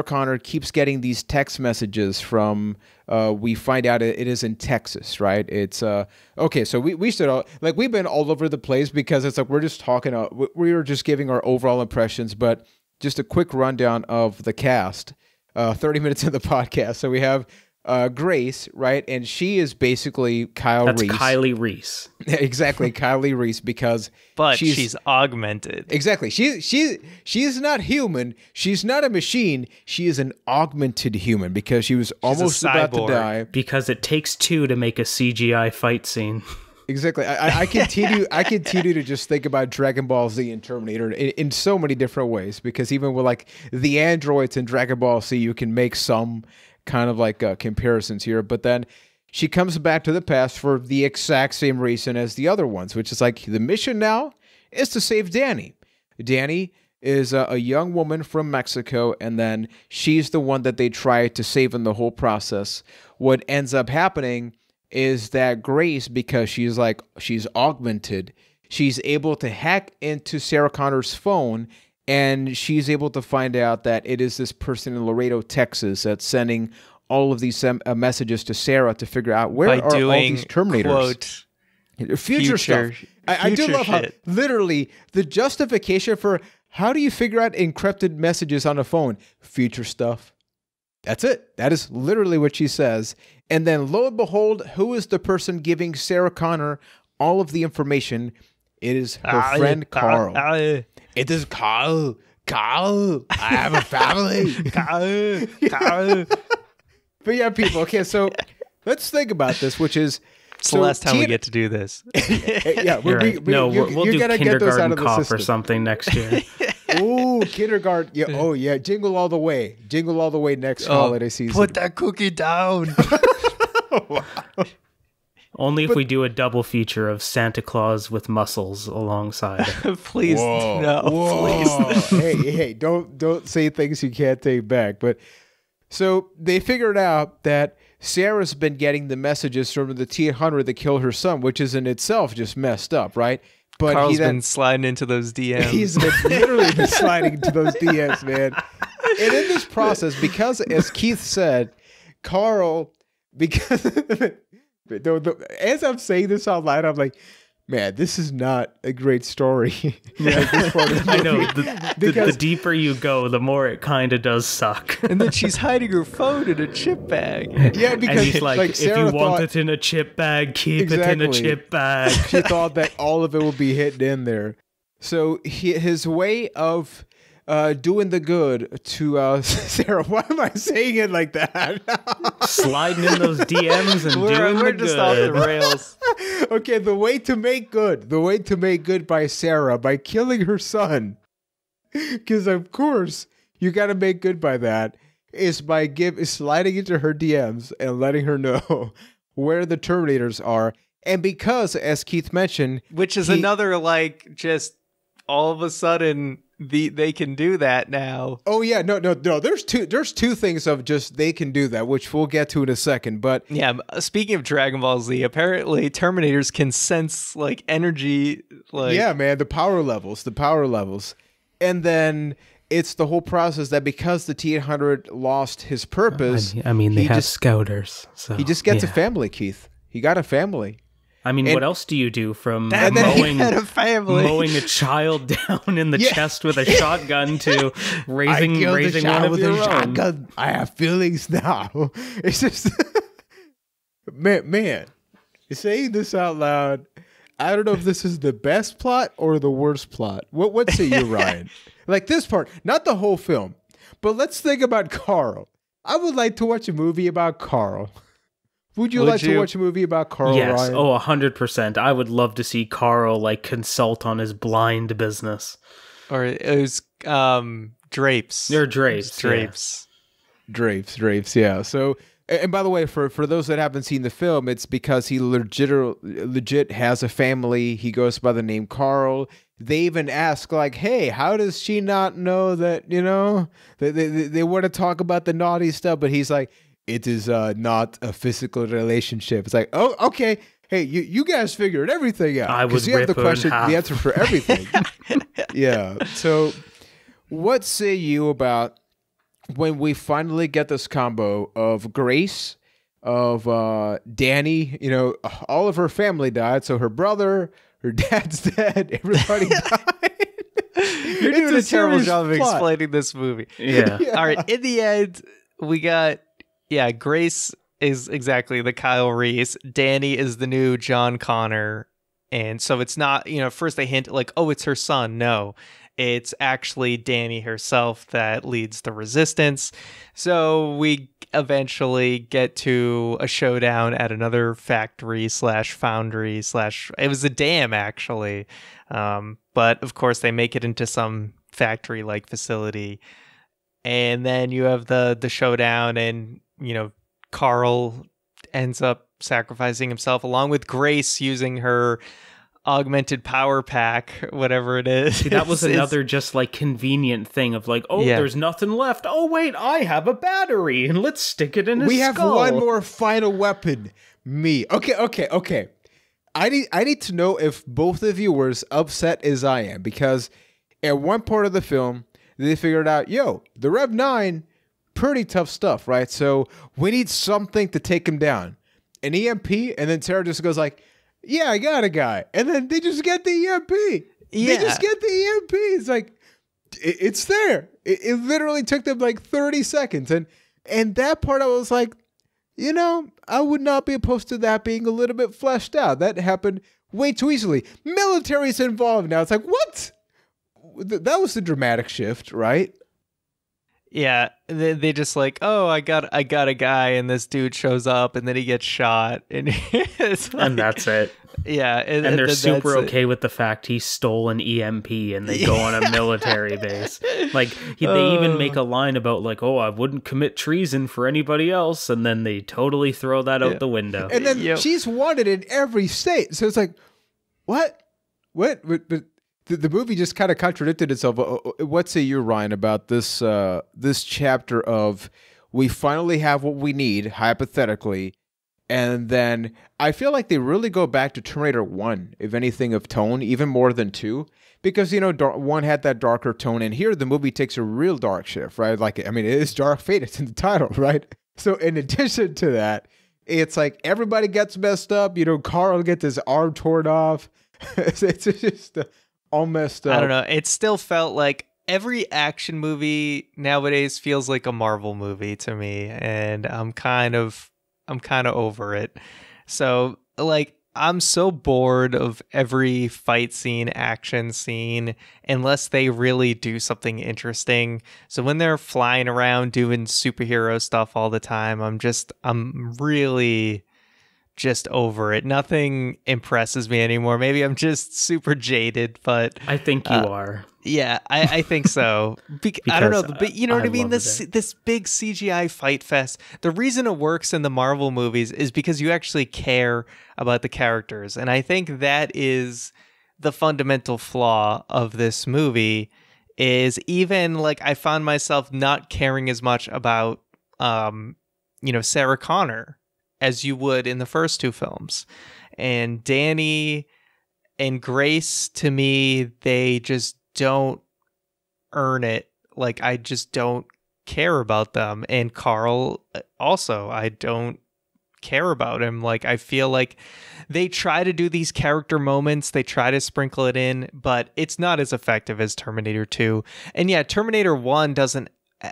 Connor keeps getting these text messages from, we find out it is in Texas, right? It's, okay, so we should, we've been all over the place because it's we're just talking, we were just giving our overall impressions, but just a quick rundown of the cast, 30 minutes of the podcast. So we have Grace, right? And she is basically Reese. Kylie Reese. Exactly, Kylie Reese, because she's augmented. Exactly. She is not human. She's not a machine. She is an augmented human because she was almost about to die. Because it takes 2 to make a CGI fight scene. Exactly. I continue to just think about Dragon Ball Z and Terminator in so many different ways, because even with the androids in Dragon Ball Z, you can make some kind of comparisons here, but then she comes back to the past for the exact same reason as the other ones, which is the mission now is to save Danny. Danny is a young woman from Mexico, and then she's the one that they try to save in the whole process. What ends up happening is that Grace, because she's augmented, she's able to hack into Sarah Connor's phone and she's able to find out that it is this person in Laredo, Texas, that's sending all of these messages to Sarah to figure out where are all these Terminators. Quote, future stuff. I do love how literally the justification for how do you figure out encrypted messages on a phone? Future stuff. That's it. That is literally what she says. And then lo and behold, who is the person giving Sarah Connor all of the information? It is her friend Carl. It is Carl. Carl, I have a family. Carl. But yeah, people. Okay, so let's think about this, which is it's the last time we get to do this. Yeah, we'll do kindergarten cop or something next year. Ooh, kindergarten. Yeah. Oh yeah, Jingle All the Way. Jingle All the Way next holiday season. Put that cookie down. Wow. Only if we do a double feature of Santa Claus with muscles alongside. Please, no. Please. Hey, don't say things you can't take back. But so they figured out that Sarah's been getting the messages from the T-800 that killed her son, which is in itself just messed up, right? But Carl's been sliding into those DMs. He's been literally been sliding into those DMs, man. And in this process, because as Keith said, Carl, because as I'm saying this out loud, I'm like, man, this is not a great story. I know. The deeper you go, the more it kind of does suck. And then she's hiding her phone in a chip bag. Yeah, because and he's like if you want it in a chip bag, keep it in a chip bag. She thought that all of it would be hidden in there. So his way of doing the good to Sarah. Why am I saying it like that? Sliding in those DMs and doing the good. We're just off the rails. Okay, the way to make good. The way to make good by Sarah, by killing her son. Because of course, you got to make good by that, is by sliding into her DMs and letting her know where the Terminators are. And because, as Keith mentioned... Which is another, like, just all of a sudden... They can do that now. Oh yeah, no. There's two things of just they can do that, which we'll get to in a second. But yeah, speaking of Dragon Ball Z, apparently Terminators can sense like energy. Like yeah, man, the power levels, and then it's the whole process that because the T-800 lost his purpose. I mean, they have scouters, so he just gets a family, Keith. He got a family. I mean, what else do you do from mowing a child down in the chest with a shotgun to raising one of your own? I have feelings now. It's just, man, saying this out loud, I don't know if this is the best plot or the worst plot. What say you, Ryan? Like this part, not the whole film, but let's think about Carl. I would like to watch a movie about Carl. Would you like to watch a movie about Carl, yes. Ryan? Oh, 100%. I would love to see Carl like consult on his blind business. Or it was drapes. They're drapes. Drapes, yeah. So, and by the way, for those that haven't seen the film, it's because he legit has a family. He goes by the name Carl. They even ask, like, hey, how does she not know that, you know, they want to talk about the naughty stuff, but he's like, it is not a physical relationship. It's like, oh, okay. Hey, you guys figured everything out. I was you have the answer for everything. Yeah. So, what say you about when we finally get this combo of Grace, of Danny? You know, all of her family died. So her brother, her dad's dead. Everybody died. You're doing a terrible job of explaining this movie. Yeah. All right. In the end, we got. Yeah, Grace is exactly the Kyle Reese. Danny is the new John Connor. And so it's not, you know, first they hint like, oh, it's her son. No, it's actually Danny herself that leads the resistance. So we eventually get to a showdown at another factory / foundry / it was a dam, actually. But of course, they make it into some factory-like facility. And then you have the showdown and, you know, Carl ends up sacrificing himself along with Grace using her augmented power pack, whatever it is. See, that was another just like convenient thing of like, oh, there's nothing left. Oh, wait, I have a battery and let's stick it in his skull. We have one more final weapon. Me. Okay. I need to know if both of you were as upset as I am, because At one part of the film, they figured out, yo, the Rev 9, pretty tough stuff, right? So we need something to take him down. An EMP, and then Tara just goes like, yeah, I got a guy. And then they just get the EMP. Yeah. They just get the EMP. It's like, it's there. It literally took them like 30 seconds. And that part I was like, you know, I would not be opposed to that being a little bit fleshed out. That happened way too easily. Military's involved now. It's like, what? That was the dramatic shift, right? Yeah, they just like, oh, I got a guy, and this dude shows up, and then he gets shot, and it's like, and that's it. Yeah, and they're super okay with the fact he stole an EMP, and they go on a military base. Like they even make a line about like, oh, I wouldn't commit treason for anybody else, and then they totally throw that out the window. And then she's wanted in every state, so it's like, what? But the movie just kind of contradicted itself. What say you, Ryan, about this this chapter of we finally have what we need, hypothetically, and then I feel like they really go back to Terminator 1, if anything, of tone, even more than 2, because, you know, 1 had that darker tone, and here the movie takes a real dark shift, right? Like, I mean, it is Dark Fate, it's in the title, right? So in addition to that, it's like everybody gets messed up, you know, Carl gets his arm torn off. It's just... all messed up. I don't know. It still felt like every action movie nowadays feels like a Marvel movie to me, and I'm kind of over it. So like I'm so bored of every fight scene, action scene, unless they really do something interesting. So when they're flying around doing superhero stuff all the time, I'm really just over it. Nothing impresses me anymore. Maybe I'm just super jaded, but I think you are. Yeah, I think so. I don't know, but you know what I mean? This big CGI fight fest. The reason it works in the Marvel movies is because you actually care about the characters, and I think that is the fundamental flaw of this movie. Is even like I found myself not caring as much about, you know, Sarah Connor as you would in the first 2 films. And Danny and Grace, to me, they just don't earn it. Like, I just don't care about them. And Carl, also, I don't care about him. Like, I feel like they try to do these character moments, they try to sprinkle it in, but it's not as effective as Terminator 2. And yeah, Terminator 1 doesn't,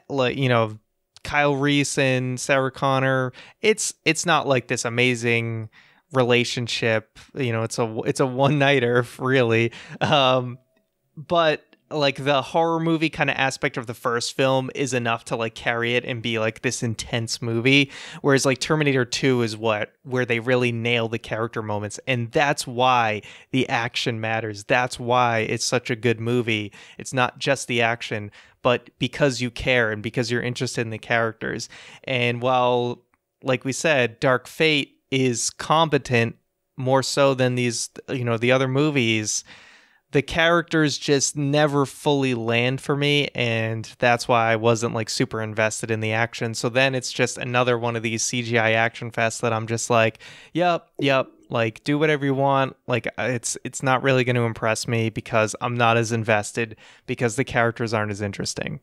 like, you know, Kyle Reese and Sarah Connor, it's not like this amazing relationship, you know, it's a one-nighter, really, but like the horror movie kind of aspect of the first film is enough to like carry it and be like this intense movie, whereas like Terminator 2 is where they really nail the character moments, and that's why the action matters. That's why it's such a good movie. It's not just the action, but because you care and because you're interested in the characters. And while, like we said, Dark Fate is competent more so than these, you know, the other movies, the characters just never fully land for me, and that's why I wasn't like super invested in the action. So then it's just another one of these CGI action fests that I'm just like, yep, like do whatever you want. Like it's not really going to impress me because I'm not as invested, because the characters aren't as interesting.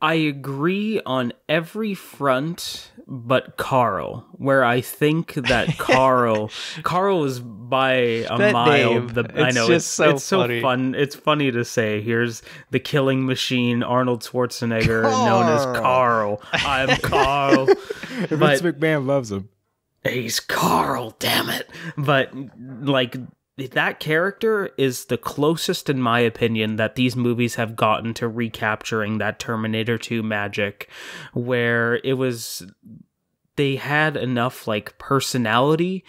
I agree on every front but Carl, where I think that Carl is by a that mile. Name, I know it's so funny. Fun. It's funny to say. Here's the killing machine, Arnold Schwarzenegger, known as Carl. I'm Carl. Vince McMahon loves him. He's Carl, damn it. But like, that character is the closest, in my opinion, that these movies have gotten to recapturing that Terminator 2 magic, where they had enough like personality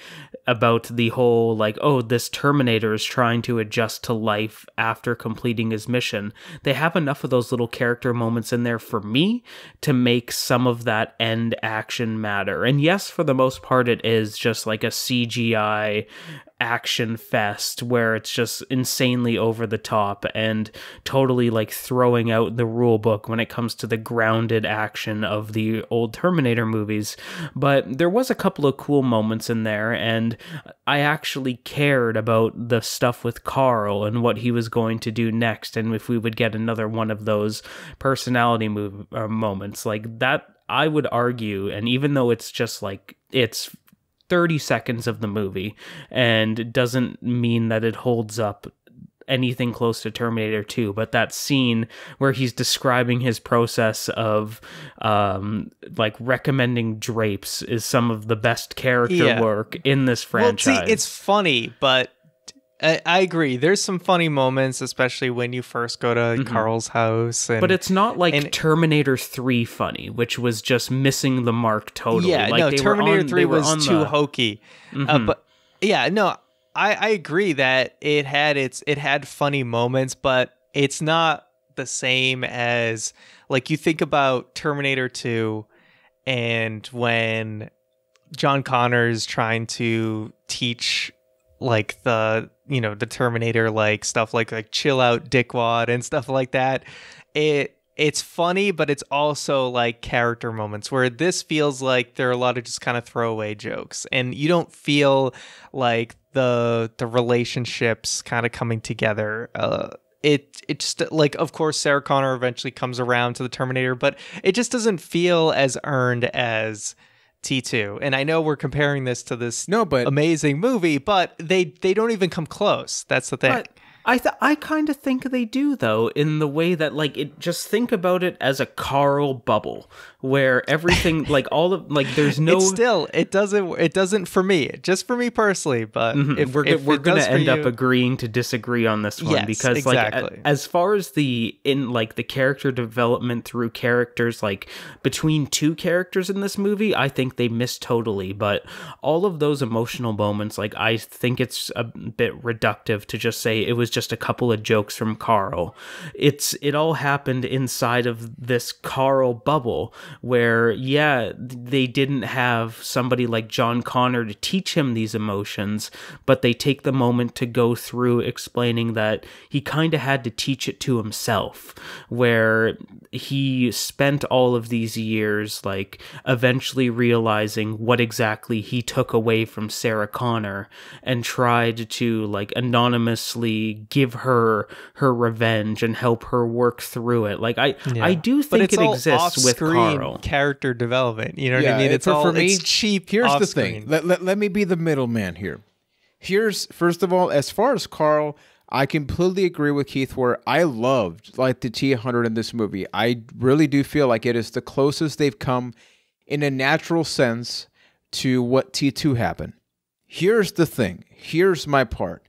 about the whole like, oh, this Terminator is trying to adjust to life after completing his mission. They have enough of those little character moments in there for me to make some of that end action matter. And yes, for the most part, it is just like a CGI action fest where it's just insanely over the top and totally like throwing out the rule book when it comes to the grounded action of the old Terminator movies. But there was a couple of cool moments in there, and I actually cared about the stuff with Carl and what he was going to do next, and if we would get another one of those personality moments like that. I would argue, and even though it's just like it's 30 seconds of the movie and it doesn't mean that it holds up anything close to Terminator 2, but that scene where he's describing his process of like recommending drapes is some of the best character work in this franchise. Well, see, it's funny, but I agree. There's some funny moments, especially when you first go to Carl's house. But it's not like Terminator 3 funny, which was just missing the mark totally. Yeah, like no, Terminator 3 was too hokey. But yeah, no, I agree that it had funny moments, but it's not the same as, like, you think about Terminator 2 and when John Connor's trying to teach like the Terminator like stuff like chill out dickwad and stuff like that. It's funny, but it's also like character moments where this feels like there are a lot of just kind of throwaway jokes, and you don't feel like the relationships kind of coming together. It just, like, of course Sarah Connor eventually comes around to the Terminator, but it just doesn't feel as earned as T2. And I know we're comparing this to this amazing movie, but they don't even come close. That's the thing. But I kind of think they do, though, in the way that, like, just think about it as a Carl bubble, where everything, like, all of, like, there's no... It doesn't for me, just for me personally, but if we're going to end up agreeing to disagree on this one, yes, because, exactly. like, as far as the character development through characters, like, between two characters in this movie, I think they miss totally, but all of those emotional moments, like, I think it's a bit reductive to just say it was just a couple of jokes from Carl. It all happened inside of this Carl bubble where, yeah, they didn't have somebody like John Connor to teach him these emotions, but they take the moment to go through explaining that he kind of had to teach it to himself, where he spent all of these years, like, eventually realizing what exactly he took away from Sarah Connor and tried to, like, anonymously give her revenge and help her work through it. Like, I do think it exists with Carl. Character development, you know what I mean? It's cheap. Here's the thing. Let me be the middleman here. First of all, as far as Carl, I completely agree with Keith where I loved, like, the T-100 in this movie. I really do feel like it is the closest they've come in a natural sense to what T2 happened. Here's the thing. Here's my part.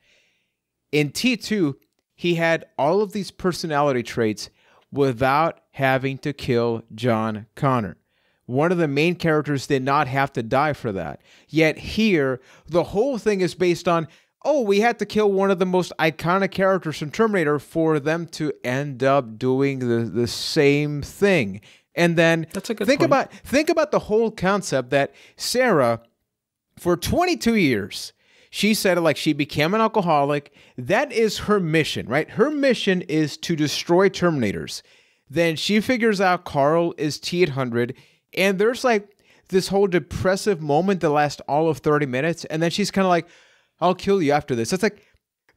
In T2, he had all of these personality traits without having to kill John Connor. One of the main characters did not have to die for that. Yet here, the whole thing is based on, oh, we had to kill one of the most iconic characters from Terminator for them to end up doing the same thing. And then that's a good think point. Think about the whole concept that Sarah, for 22 years, she said it like she became an alcoholic. That is her mission, right? Her mission is to destroy Terminators. Then she figures out Carl is T-800, and there's like this whole depressive moment that lasts all of 30 minutes, and then she's kind of like, I'll kill you after this. It's like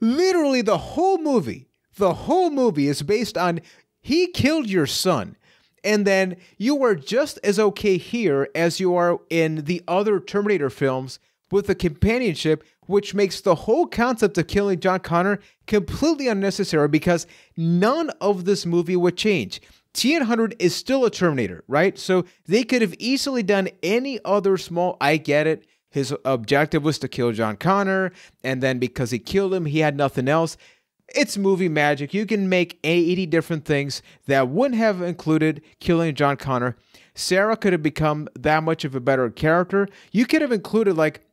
literally the whole movie is based on he killed your son. And then you are just as okay here as you are in the other Terminator films with the companionship, which makes the whole concept of killing John Connor completely unnecessary because none of this movie would change. T-800 is still a Terminator, right? So they could have easily done any other small, I get it, his objective was to kill John Connor, and then because he killed him, he had nothing else. It's movie magic. You can make 80 different things that wouldn't have included killing John Connor. Sarah could have become that much of a better character. You could have included, like,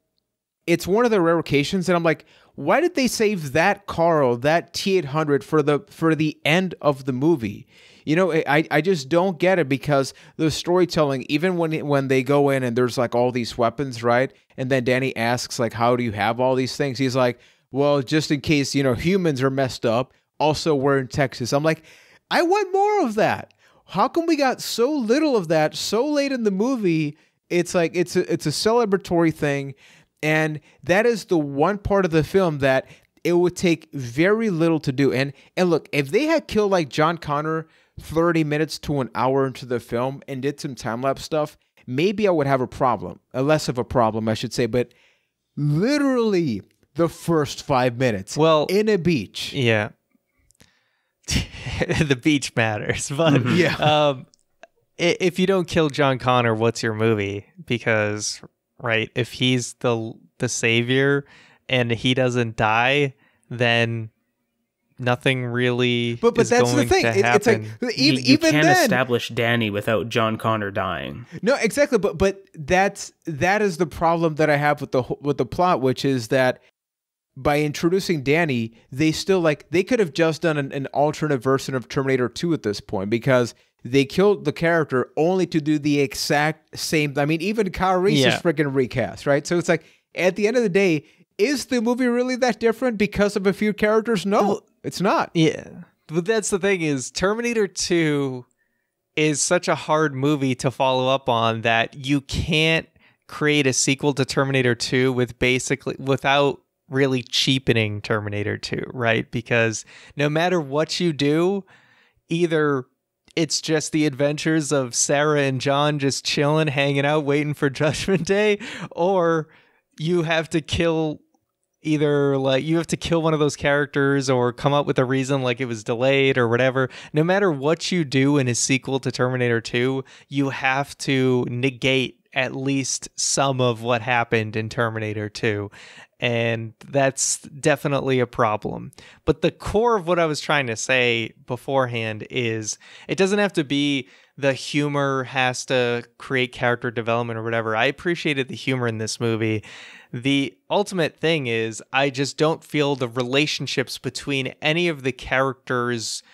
it's one of the rare occasions that I'm like, why did they save that Carl, that T-800 for the end of the movie? You know, I just don't get it, because the storytelling, even when they go in and there's like all these weapons, right? And then Danny asks like, how do you have all these things? He's like, well, just in case, you know, humans are messed up. Also, we're in Texas. I'm like, I want more of that. How come we got so little of that so late in the movie? It's like it's a celebratory thing, and that is the one part of the film that it would take very little to do. And look, if they had killed like John Connor 30 minutes to an hour into the film and did some time-lapse stuff, maybe I would have a problem. Less of a problem, I should say. But literally the first 5 minutes in a beach. Yeah. The beach matters. But yeah. If you don't kill John Connor, what's your movie? Because, right, if he's the savior and he doesn't die, then nothing really but is that's going the thing. to happen. It's like you can't then establish Danny without John Connor dying. No, exactly. But that is the problem that I have with the plot, which is that by introducing Danny, they still they could have just done an alternate version of Terminator 2 at this point, because they killed the character only to do the exact same. I mean, even Kyle Reese is freaking recast, right? So it's like, at the end of the day, is the movie really that different because of a few characters? No, it's not. Yeah. But that's the thing, is Terminator 2 is such a hard movie to follow up on that you can't create a sequel to Terminator 2 without really cheapening Terminator 2, right? Because no matter what you do, either it's just the adventures of Sarah and John just chilling, hanging out, waiting for Judgment Day, or you have to kill one of those characters or come up with a reason like it was delayed or whatever. No matter what you do in a sequel to Terminator 2, you have to negate at least some of what happened in Terminator 2. And that's definitely a problem. But the core of what I was trying to say beforehand is it doesn't have to be the humor has to create character development or whatever. I appreciated the humor in this movie. The ultimate thing is I just don't feel the relationships between any of the characters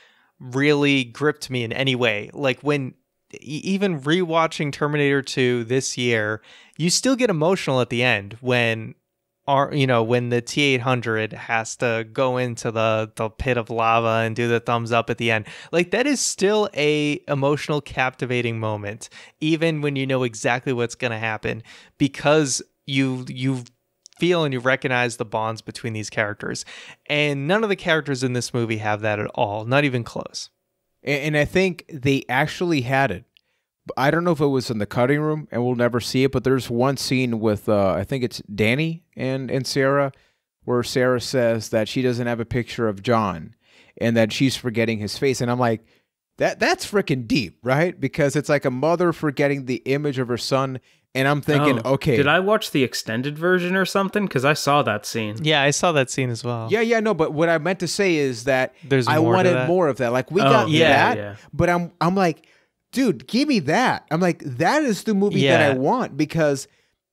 really gripped me in any way. Like when even rewatching Terminator 2 this year, you still get emotional at the end when the T-800 has to go into the pit of lava and do the thumbs up at the end. Like, that is still a emotional, captivating moment, even when you know exactly what's going to happen, because you feel and you recognize the bonds between these characters. And none of the characters in this movie have that at all, not even close. And I think they actually had it. I don't know if it was in the cutting room, and we'll never see it, but there's one scene with, I think it's Danny and Sarah, where Sarah says that she doesn't have a picture of John and that she's forgetting his face. And I'm like, that's freaking deep, right? Because it's like a mother forgetting the image of her son. And I'm thinking, okay. Did I watch the extended version or something? Because I saw that scene. Yeah, I saw that scene as well. Yeah, no, but what I meant to say is that I more wanted more of that. Like, we got that, yeah. But I'm like, dude, give me that. I'm like, that is the movie that I want, because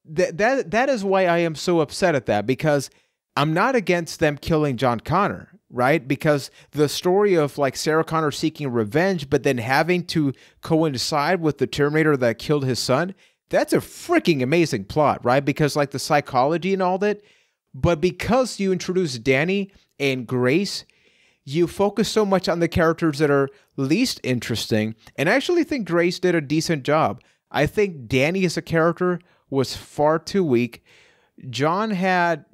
that is why I am so upset at that, because I'm not against them killing John Connor, right? Because the story of like Sarah Connor seeking revenge, but then having to coincide with the Terminator that killed his son, that's a freaking amazing plot, right? Because like the psychology and all that, but because you introduce Danny and Grace, you focus so much on the characters that are least interesting, and I actually think Grace did a decent job. I think Danny as a character was far too weak. John had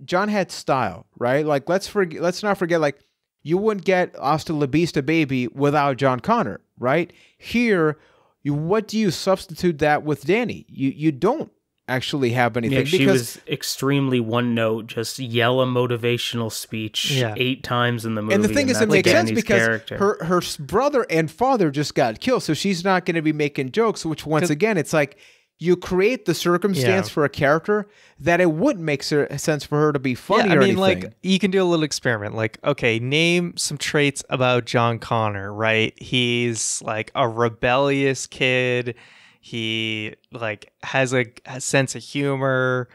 style, right? Like, let's not forget, like, you wouldn't get Hasta La Vista Baby without John Connor, right? Here, what do you substitute that with Danny? You don't actually have anything. Yeah, she was extremely one note, just yell a motivational speech 8 times in the movie. And the thing is, it makes sense because character. her brother and father just got killed, so she's not going to be making jokes, which once again, it's like you create the circumstance for a character that it wouldn't make sense for her to be funny or anything. Like, you can do a little experiment. Like, okay, name some traits about John Connor, right? He's like a rebellious kid. He like has a sense of humor.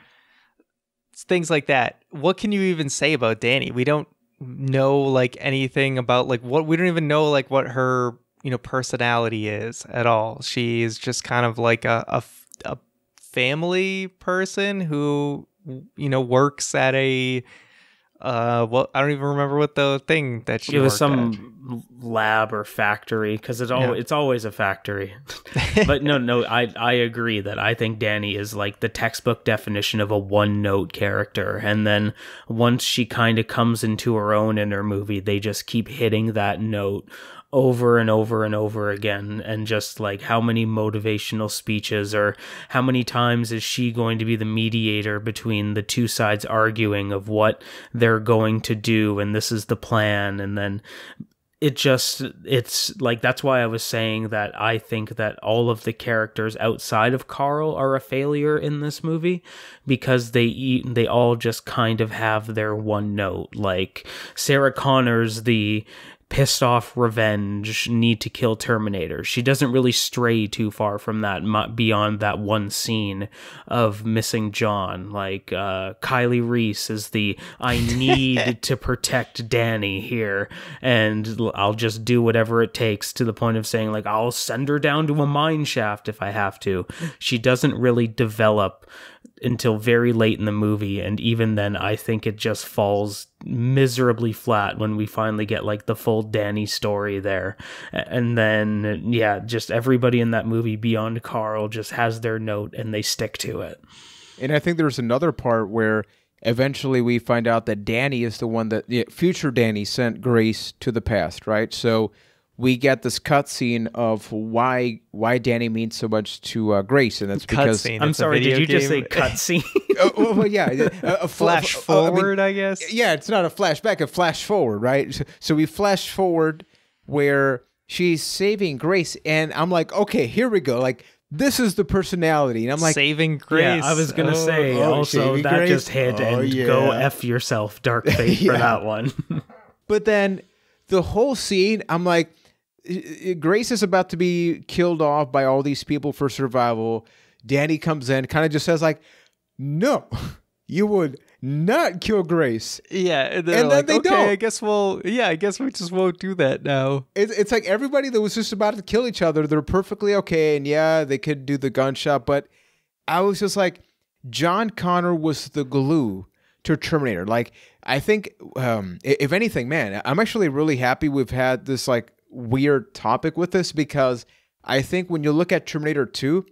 things like that. What can you even say about Danny? We don't know like anything about like what we don't even know like what her personality is at all. She is just kind of like a family person who works at a well, I don't even remember what the thing that she it was worked some at. lab or factory, because it's always a factory. But no, I agree that I think Danny is like the textbook definition of a one-note character, and then once she kind of comes into her own in her movie, they just keep hitting that note over and over and over again. And just like, how many motivational speeches, or how many times is she going to be the mediator between the two sides arguing of what they're going to do, and this is the plan. And then it's like, that's why I was saying that I think that all of the characters outside of Carl are a failure in this movie, because they all just kind of have their one note. Like Sarah Connor's the pissed off revenge, need to kill Terminator. She doesn't really stray too far from that beyond that one scene of missing John. Like Kylie Reese is the I need to protect Danny here, and I'll just do whatever it takes, to the point of saying like, I'll send her down to a mine shaft if I have to. She doesn't really develop until very late in the movie, and even then I think it just falls miserably flat when we finally get like the full Danny story there. And then just everybody in that movie beyond Carl just has their note and they stick to it. And I think there's another part where eventually we find out that Danny is the one that future Danny sent Grace to the past, right? So we get this cutscene of why Danny means so much to Grace, and that's because I'm sorry, did you just say cutscene? Well, yeah, a flash forward, I guess. Yeah, it's not a flashback, a flash forward, right? So we flash forward where she's saving Grace, and I'm like, okay, here we go. Like, this is the personality, and I'm like, saving Grace. Yeah, I was gonna say also that Grace just hit, and go F yourself, Dark Fate, for that one. But then the whole scene, I'm like, Grace is about to be killed off by all these people for survival. Danny comes in, kind of just says like, no, you would not kill Grace. Yeah, and then like, they okay, don't. I guess we just won't do that now. It's like everybody that was just about to kill each other, they're perfectly okay, and yeah, they could do the gunshot, but I was just like, John Connor was the glue to Terminator. Like, I think, if anything, man, I'm actually really happy we've had this like weird topic with this, because I think when you look at Terminator 2,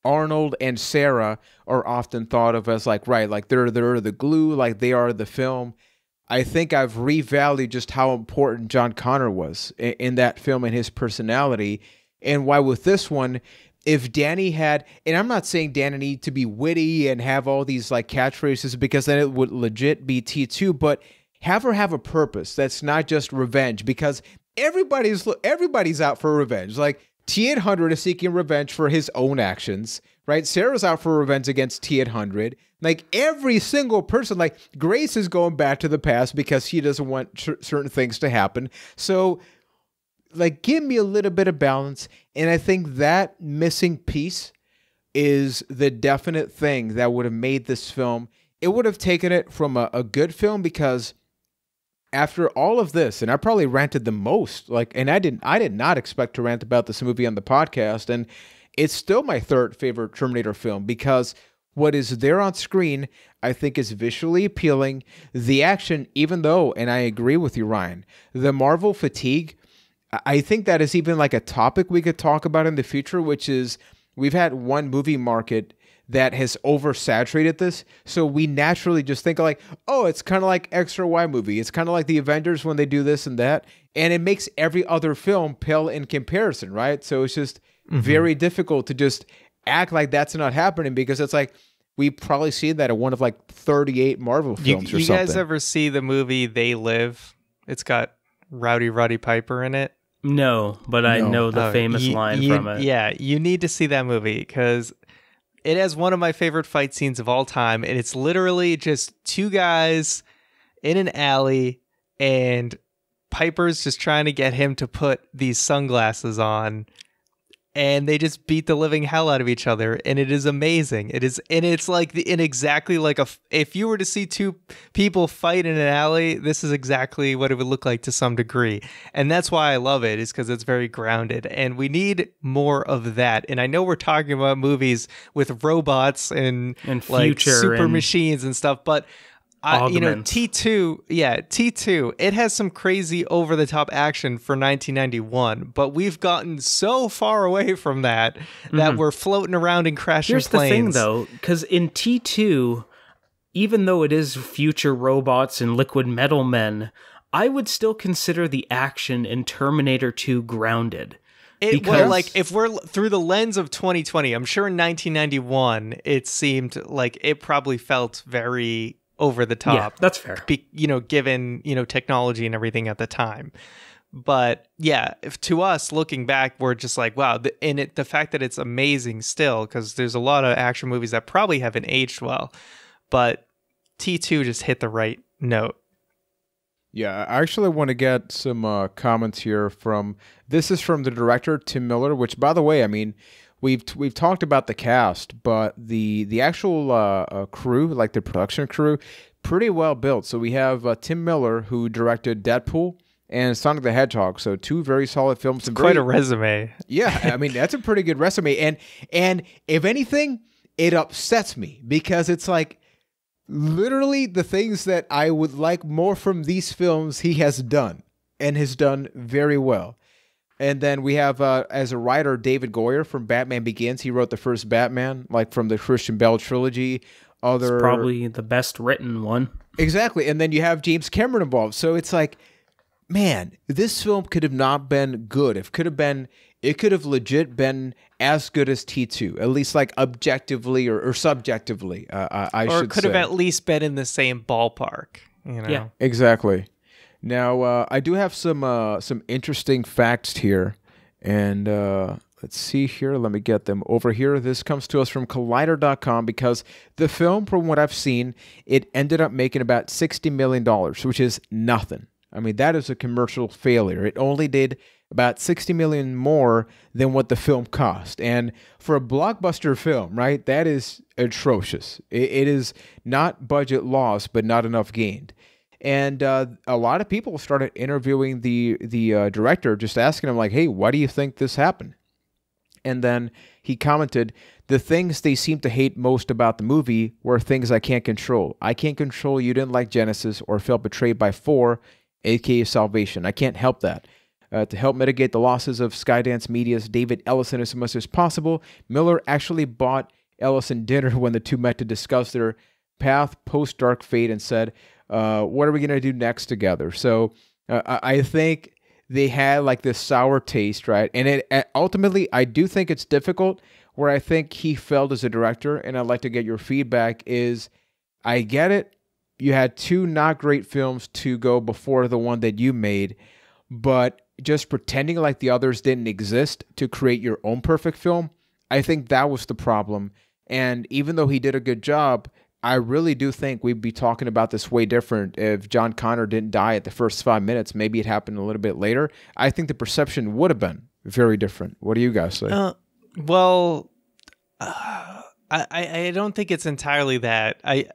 Arnold and Sarah are often thought of as like, right, like they're the glue, like they are the film. I think I've revalued just how important John Connor was in that film and his personality, and why with this one, if Danny had, and I'm not saying Danny need to be witty and have all these like catchphrases, because then it would legit be T2, but have her have a purpose that's not just revenge, because everybody's out for revenge. Like T-800 is seeking revenge for his own actions, right? Sarah's out for revenge against T-800. Like every single person, like Grace is going back to the past because she doesn't want certain things to happen. So like, give me a little bit of balance. And I think that missing piece is the definite thing that would have made this film. It would have taken it from a good film, because after all of this, and I probably ranted the most, like, and I did not expect to rant about this movie on the podcast, and it's still my third favorite Terminator film, because what is there on screen, I think, is visually appealing. The action, even though, and I agree with you, Ryan, the Marvel fatigue, I think that is even like a topic we could talk about in the future, which is we've had one movie market that has oversaturated this. So we naturally just think like, oh, it's kind of like X or Y movie. It's kind of like the Avengers when they do this and that. And it makes every other film pale in comparison, right? So it's just very difficult to just act like that's not happening, because it's like, we probably see that at one of like 38 Marvel films or something. You guys ever see the movie They Live? It's got Roddy Piper in it. No, but I know the famous line from it. Yeah, you need to see that movie, because it has one of my favorite fight scenes of all time, and it's literally just two guys in an alley, and Piper's just trying to get him to put these sunglasses on, and they just beat the living hell out of each other, and it is amazing. It's like exactly like if you were to see two people fight in an alley, this is exactly what it would look like to some degree. And that's why I love it, is because it's very grounded, and we need more of that. And I know we're talking about movies with robots and like super machines and stuff, but T2, it has some crazy over-the-top action for 1991, but we've gotten so far away from that we're floating around and crashing planes. Here's the thing, though, because in T2, even though it is future robots and liquid metal men, I would still consider the action in Terminator 2 grounded. Well, like, if we're through the lens of 2020, I'm sure in 1991, it seemed like it probably felt very over the top. Yeah, that's fair. Given, technology and everything at the time. But yeah, to us looking back, we're just like, wow. The fact that it's amazing still, because there's a lot of action movies that probably haven't aged well, but T2 just hit the right note. Yeah, I actually want to get some comments here this is from the director, Tim Miller, which, by the way, I mean, We've talked about the cast, but the actual crew, like the production crew, pretty well built. So we have Tim Miller, who directed Deadpool and Sonic the Hedgehog. So two very solid films. It's quite a resume. Yeah, I mean, that's a pretty good resume. And if anything, it upsets me, because it's like literally the things that I would like more from these films he has done, and has done very well. And then we have, as a writer, David Goyer from Batman Begins. He wrote the first Batman, like from the Christian Bale trilogy. It's probably the best written one. Exactly. And then you have James Cameron involved. So it's like, man, this film could have not been good. It could have legit been as good as T2, at least like objectively or subjectively, I should say. Or it could have at least been in the same ballpark. Yeah, exactly. Now, I do have some interesting facts here, and let's see here. Let me get them over here. This comes to us from Collider.com, because the film, from what I've seen, it ended up making about $60 million, which is nothing. I mean, that is a commercial failure. It only did about $60 million more than what the film cost. And for a blockbuster film, right, that is atrocious. It is not budget loss, but not enough gained. And a lot of people started interviewing the director, just asking him, like, hey, why do you think this happened? And then he commented, the things they seem to hate most about the movie were things I can't control. I can't control you didn't like Genesis or felt betrayed by 4, aka Salvation. I can't help that. To help mitigate the losses of Skydance Media's David Ellison as much as possible, Miller actually bought Ellison dinner when the two met to discuss their path post-Dark Fate, and said, what are we going to do next together? So I think they had like this sour taste, right? And ultimately, I do think it's difficult. Where I think he failed as a director, and I'd like to get your feedback, is I get it. You had two not great films to go before the one that you made, but just pretending like the others didn't exist to create your own perfect film, I think that was the problem. And even though he did a good job, I really do think we'd be talking about this way different if John Connor didn't die at the first 5 minutes. Maybe it happened a little bit later. I think the perception would have been very different. What do you guys say? I don't think it's entirely that. I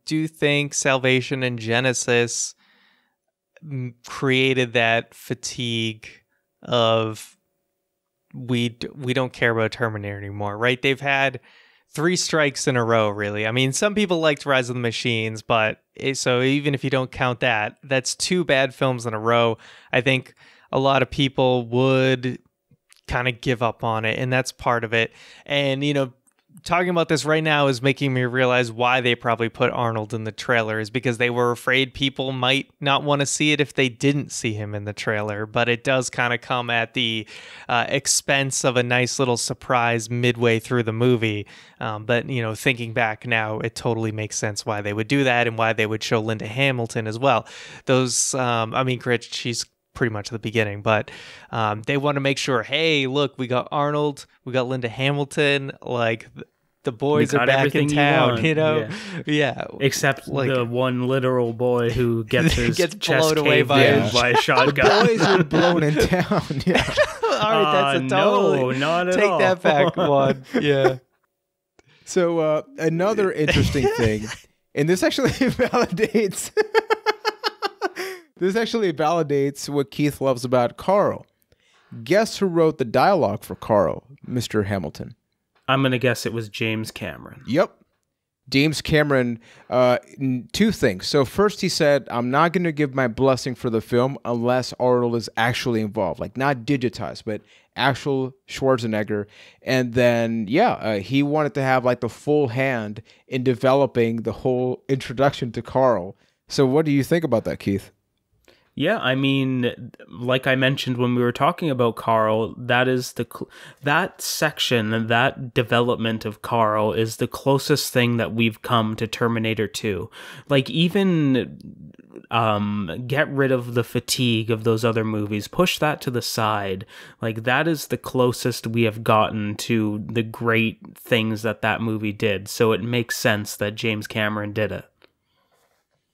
do think Salvation and Genesis created that fatigue of we don't care about Terminator anymore, right? They've had 3 strikes in a row, really. I mean, some people liked Rise of the Machines, but so even if you don't count that, that's 2 bad films in a row. I think a lot of people would kind of give up on it, and that's part of it. And, talking about this right now is making me realize why they probably put Arnold in the trailer, is because they were afraid people might not want to see it if they didn't see him in the trailer. But it does kind of come at the expense of a nice little surprise midway through the movie. But, thinking back now, it totally makes sense why they would do that and why they would show Linda Hamilton as well. Those, granted, she's pretty much the beginning, but they want to make sure, hey, look, we got Arnold, we got Linda Hamilton, like the boys are back in town, you know? Yeah. Except like, the one literal boy who gets his gets chest blown away by a shotgun. The boys are blown in town. Yeah. All right, that's a totally... No, not at Take all. that back, Juan. Yeah. So another interesting thing, and this actually validates... This actually validates what Keith loves about Carl. Guess who wrote the dialogue for Carl, Mr. Hamilton? I'm going to guess it was James Cameron. Yep. James Cameron, two things. So first he said, I'm not going to give my blessing for the film unless Arnold is actually involved. Like not digitized, but actual Schwarzenegger. And then, he wanted to have like the full hand in developing the whole introduction to Carl. So what do you think about that, Keith? Yeah, I mean, like I mentioned when we were talking about Carl, that section, that development of Carl is the closest thing that we've come to Terminator 2. Like, even get rid of the fatigue of those other movies, push that to the side. Like, that is the closest we have gotten to the great things that movie did. So it makes sense that James Cameron did it.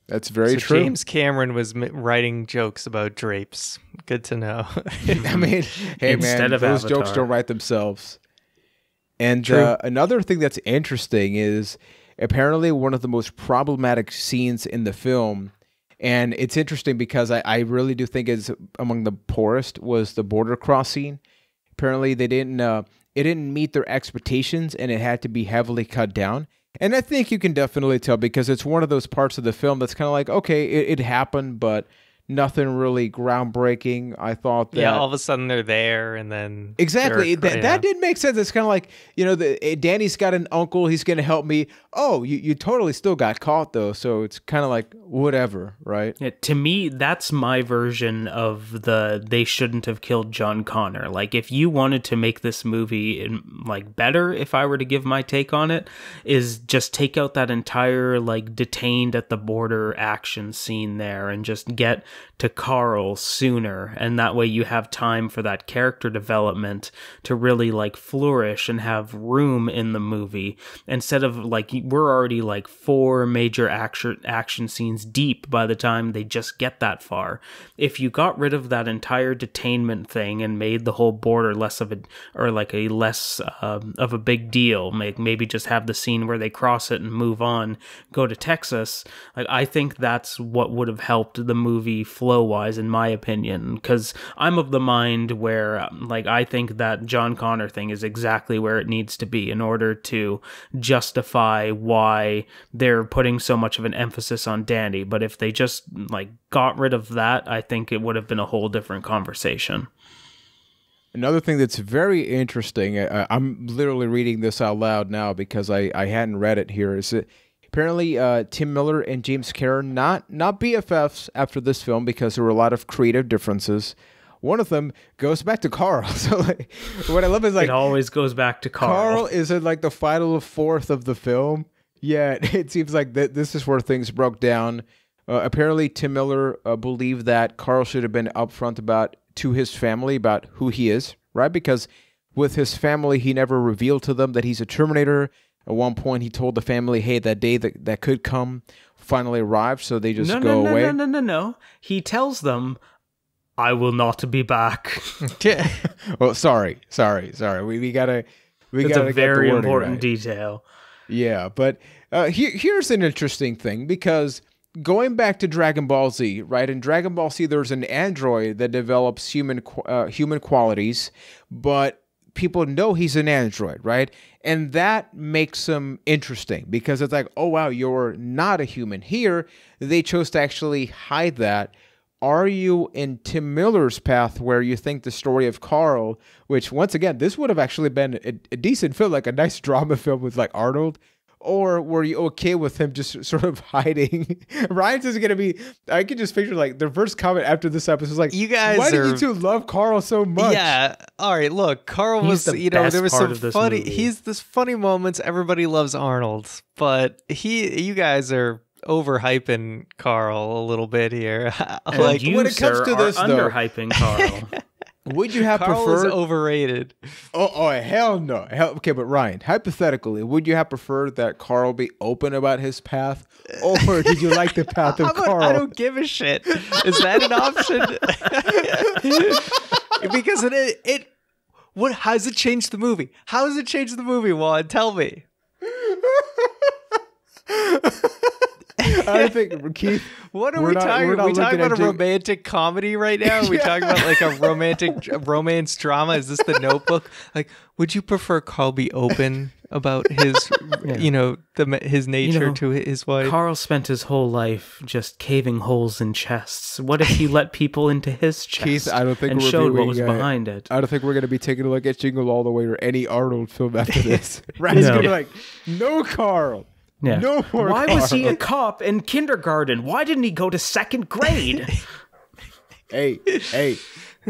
That's very true. James Cameron was writing jokes about drapes. Good to know. I mean, hey man, those jokes don't write themselves. And another thing that's interesting is apparently one of the most problematic scenes in the film, and it's interesting because I really do think is among the poorest, was the border cross scene. Apparently it didn't meet their expectations and it had to be heavily cut down. And I think you can definitely tell because it's one of those parts of the film that's kind of like, okay, it happened, but nothing really groundbreaking. I thought that... Yeah, all of a sudden they're there and then... Exactly. That did make sense. It's kind of like, you know, Danny's got an uncle. He's going to help me. Oh, you totally still got caught, though. So it's kind of like, whatever, right? Yeah, to me, that's my version of they shouldn't have killed John Connor. Like, if you wanted to make this movie, like, better, if I were to give my take on it, is just take out that entire, like, detained at the border action scene there and just get to Carl sooner, and that way you have time for that character development to really like flourish and have room in the movie, instead of like we're already like 4 major action scenes deep by the time they just get that far. If you got rid of that entire detainment thing and made the whole border less of a big deal, maybe just have the scene where they cross it and move on, go to Texas, like I think that's what would have helped the movie flow-wise, in my opinion, because I'm of the mind where, like, I think that John Connor thing is exactly where it needs to be in order to justify why they're putting so much of an emphasis on Danny. But if they just, like, got rid of that, I think it would have been a whole different conversation. Another thing that's very interesting, I'm literally reading this out loud now because I hadn't read it here, is that apparently, Tim Miller and James Cameron not BFFs after this film because there were a lot of creative differences. One of them goes back to Carl. So like, what I love is like it always goes back to Carl. Carl is in like the final fourth of the film. Yeah, it seems like this is where things broke down. Apparently, Tim Miller believed that Carl should have been upfront to his family about who he is, right? Because with his family, he never revealed to them that he's a Terminator. At one point, he told the family, hey, that day that could come finally arrived, so they just go away. No. He tells them, I will not be back. Well, sorry. We gotta It's a very important detail. Yeah, but here's an interesting thing, because going back to Dragon Ball Z, right? In Dragon Ball Z, there's an android that develops human qualities, but people know he's an android, right? And that makes him interesting because it's like, oh, wow, you're not a human. Here, they chose to actually hide that. Are you in Tim Miller's path where you think the story of Carl, which once again, this would have actually been a decent film, like a nice drama film with like Arnold, or were you okay with him just sort of hiding? Ryan's is going to be, I can just picture like the first comment after this episode is like, you guys why do you two love Carl so much? Yeah. All right. Look, Carl was, there was some funny, he's this funny moments. Everybody loves Arnold, but you guys are overhyping Carl a little bit here. Like when it comes to this, underhyping Carl. Would you have Carl preferred? is overrated. Oh, hell no. Okay, but Ryan, hypothetically, would you have preferred that Carl be open about his path, or did you like the path of Carl? I don't give a shit. Is that an option? Because how does it change the movie? How does it change the movie, Juan? Tell me. I think, Keith. What are we talking about? Are we talking about a romantic comedy right now? Are we talking about like a romantic romance drama? Is this The Notebook? Like, would you prefer Carl be open about his, his nature to his wife? Carl spent his whole life just caving holes in chests. What if he let people into his chest? Keith, I don't think and showed what was behind it. I don't think we're going to be taking a look at Jingle All the Way or any Arnold film after this. Ryan's going to be like, no, Carl. Yeah. No more Why Carl. was he a cop in kindergarten? Why didn't he go to second grade? Hey,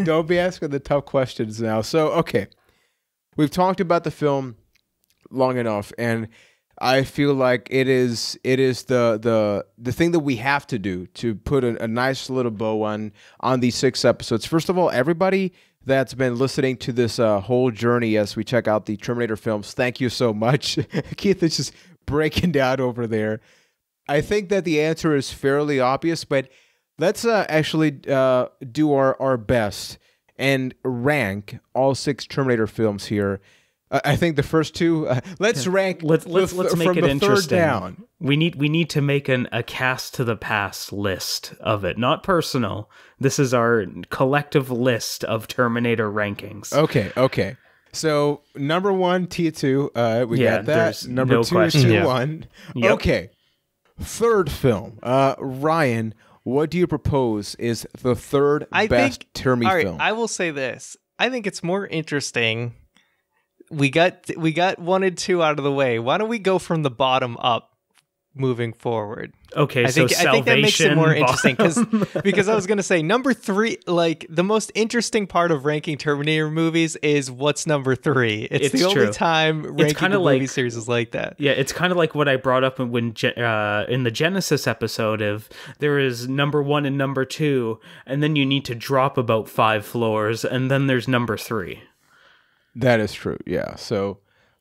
don't be asking the tough questions now. So, okay, we've talked about the film long enough, and I feel like it is the thing that we have to do to put a nice little bow on these 6 episodes. First of all, everybody that's been listening to this whole journey as we check out the Terminator films, thank you so much. Keith is just breaking down over there. I think that the answer is fairly obvious, but let's actually do our best and rank all 6 Terminator films here. I think the first 2. Let's rank. Let's make it interesting. Down. We need to make a cast to the past list of it, not personal. This is our collective list of Terminator rankings. Okay. So number 1, T2. We got that. Number no 2 question. is T1. Yep. Okay. Third film. Ryan, what do you propose is the third best Terminator film? I will say this. I think it's more interesting. We got 1 and 2 out of the way. Why don't we go from the bottom up moving forward? Okay, I think that makes it more interesting because I was going to say number 3, like the most interesting part of ranking Terminator movies is what's number 3. It's the only time ranking a movie series is like that. Yeah, it's kind of like what I brought up when in the Genesis episode of there is number 1 and number 2, and then you need to drop about 5 floors, and then there's number 3. That is true. Yeah. So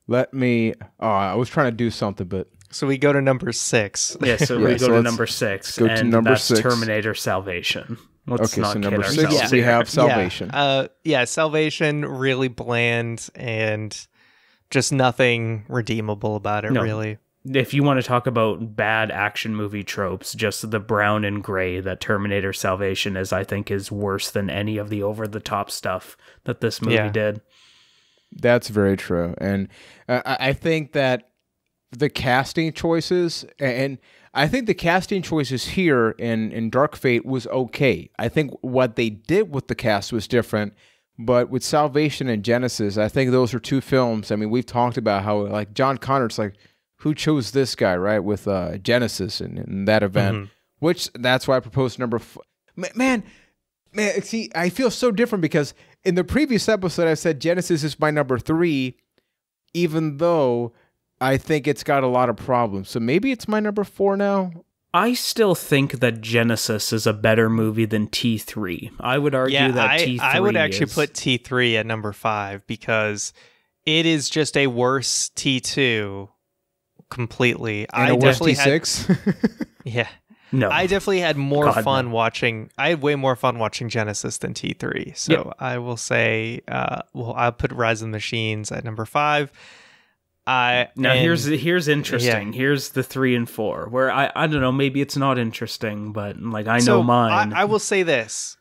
let me. I was trying to do something, but. So we go to number 6. Yeah, so we go to number 6. Go to number 6. Terminator Salvation. Let's not so kid number 6, ourselves we have Salvation. Salvation, really bland and just nothing redeemable about it, really. If you want to talk about bad action movie tropes, just the brown and gray that Terminator Salvation is, I think, is worse than any of the over-the-top stuff that this movie did. That's very true. And I think that the casting choices, and I think the casting choices here in Dark Fate was okay. I think what they did with the cast was different, but with Salvation and Genesis, I think those are 2 films. I mean, we've talked about how, like, John Connor's like, who chose this guy, right, with Genesis in that event, which that's why I proposed number 4. Man, see, I feel so different because in the previous episode, I said Genesis is my number 3, even though I think it's got a lot of problems. So maybe it's my number 4 now. I still think that Genesis is a better movie than T3. I would argue that T3 I would actually put T3 at number 5 because it is just a worse T2 completely. And a worse T6? Yeah. No. I definitely had more fun watching. I had way more fun watching Genesis than T3. So I will say, I'll put Rise of the Machines at number 5. Here's interesting. Here's the 3 and 4, where I don't know, maybe it's not interesting, but like I know mine. I will say this.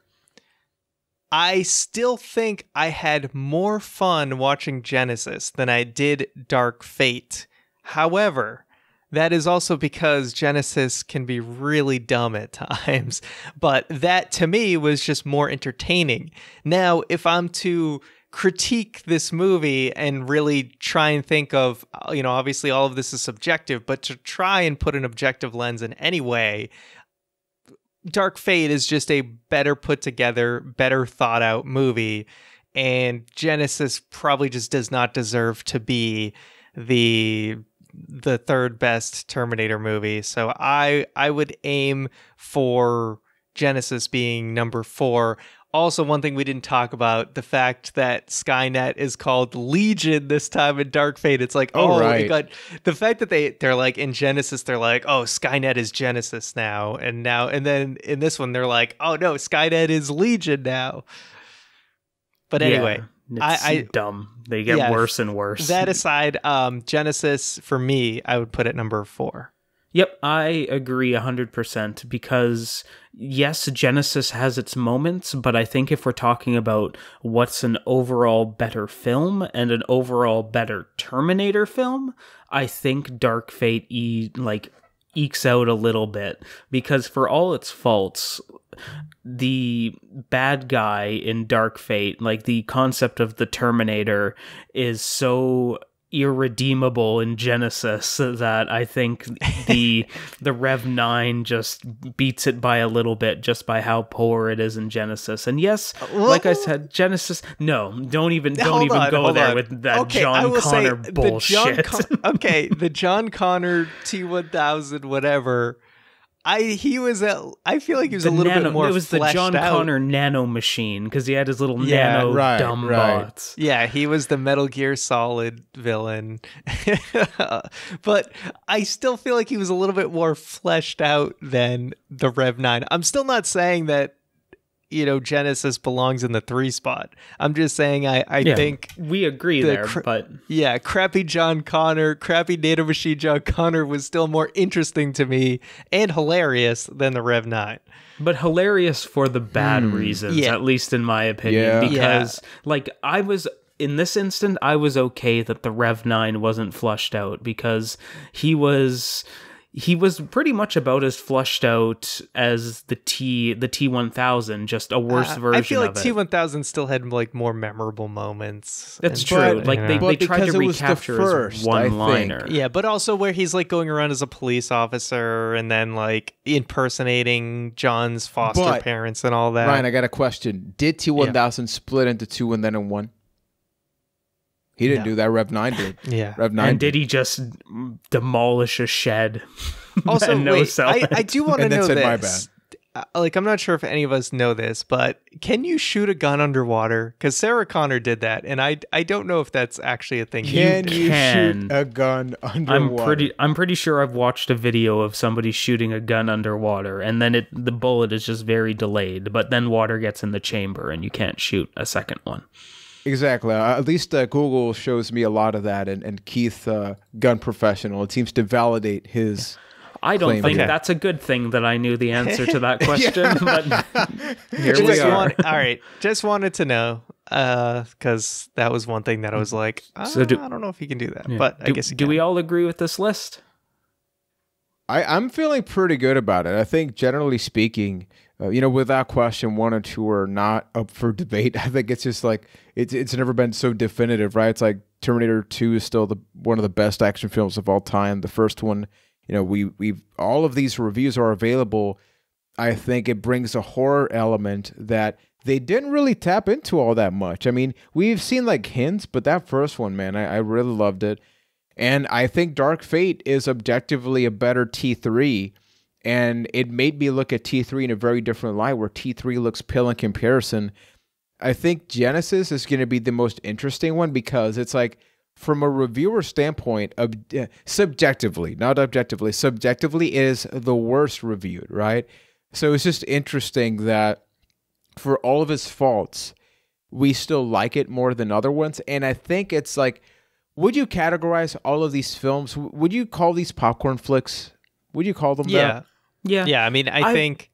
I still think I had more fun watching Genesis than I did Dark Fate. However, that is also because Genesis can be really dumb at times, but that to me was just more entertaining. Now, if I'm to critique this movie and really try and think of, obviously all of this is subjective, but to try and put an objective lens in any way, Dark Fate is just a better put together, better thought out movie, and Genesis probably just does not deserve to be the third best Terminator movie. So I would aim for Genesis being number 4. Also, one thing we didn't talk about, the fact that Skynet is called Legion this time in Dark Fate. It's like, right. It got, the fact that they're like, in Genesis, they're like, oh, Skynet is Genesis now. And then in this one, they're like, oh no, Skynet is Legion now. But anyway. It's dumb. They get worse and worse. That aside, Genesis, for me, I would put it number 4. Yep, I agree 100% because, yes, Genesis has its moments, but I think if we're talking about what's an overall better film and an overall better Terminator film, I think Dark Fate ekes out a little bit because for all its faults, the bad guy in Dark Fate, like the concept of the Terminator, is so irredeemable in Genesis that I think the Rev 9 just beats it by a little bit just by how poor it is in Genesis. And yes, like I said, Genesis, no, don't even go there with that John Connor bullshit. The John Connor T-1000 whatever. I feel like he was a little bit more. It was the John Connor nano machine because he had his little nano dumb bots. Yeah, he was the Metal Gear Solid villain, but I still feel like he was a little bit more fleshed out than the Rev 9. I'm still not saying that Genesis belongs in the 3 spot. I'm just saying I think we agree there, but crappy Nano Machine John Connor was still more interesting to me and hilarious than the Rev 9. But hilarious for the bad reasons, at least in my opinion, because in this instant, I was okay that the Rev 9 wasn't flushed out because he was pretty much about as flushed out as the T-1000, just a worse version of it. I feel like T-1000 still had like more memorable moments. That's true. They tried to recapture his one-liner. Yeah, but also where he's like going around as a police officer and then like impersonating John's foster parents and all that. Ryan, I got a question. Did T-1000 split into 2 and then in 1? He didn't do that. Rev 9 did. Yeah. Rev 9 and did he just demolish a shed? Also, I do want to know this. My bad. I'm not sure if any of us know this, but can you shoot a gun underwater? Because Sarah Connor did that, and I don't know if that's actually a thing. Can you shoot a gun underwater? I'm pretty sure I've watched a video of somebody shooting a gun underwater, and then the bullet is just very delayed, but then water gets in the chamber, and you can't shoot a second one. Exactly. At least Google shows me a lot of that, and Keith, gun professional, it seems to validate his. I don't think that's a good thing that I knew the answer to that question, but here we are. All right, just wanted to know because that was one thing that I was like, I don't know if you can do that, but I guess you can. Do we all agree with this list? I'm feeling pretty good about it. I think generally speaking, without question, 1 or 2 are not up for debate. I think it's just like it's never been so definitive, right? It's like Terminator 2 is still one of the best action films of all time. The first one, we've all of these reviews are available. I think it brings a horror element that they didn't really tap into all that much. I mean, we've seen like hints, but that first one, man, I really loved it. And I think Dark Fate is objectively a better T3, and it made me look at T3 in a very different light, where T3 looks pale in comparison. I think Genesis is going to be the most interesting one because it's like, from a reviewer standpoint, subjectively, not objectively, subjectively it is the worst reviewed, right? So it's just interesting that for all of its faults, we still like it more than other ones. And I think it's like, would you categorize all of these films? Would you call these popcorn flicks? Would you call them that? Yeah. I mean, I think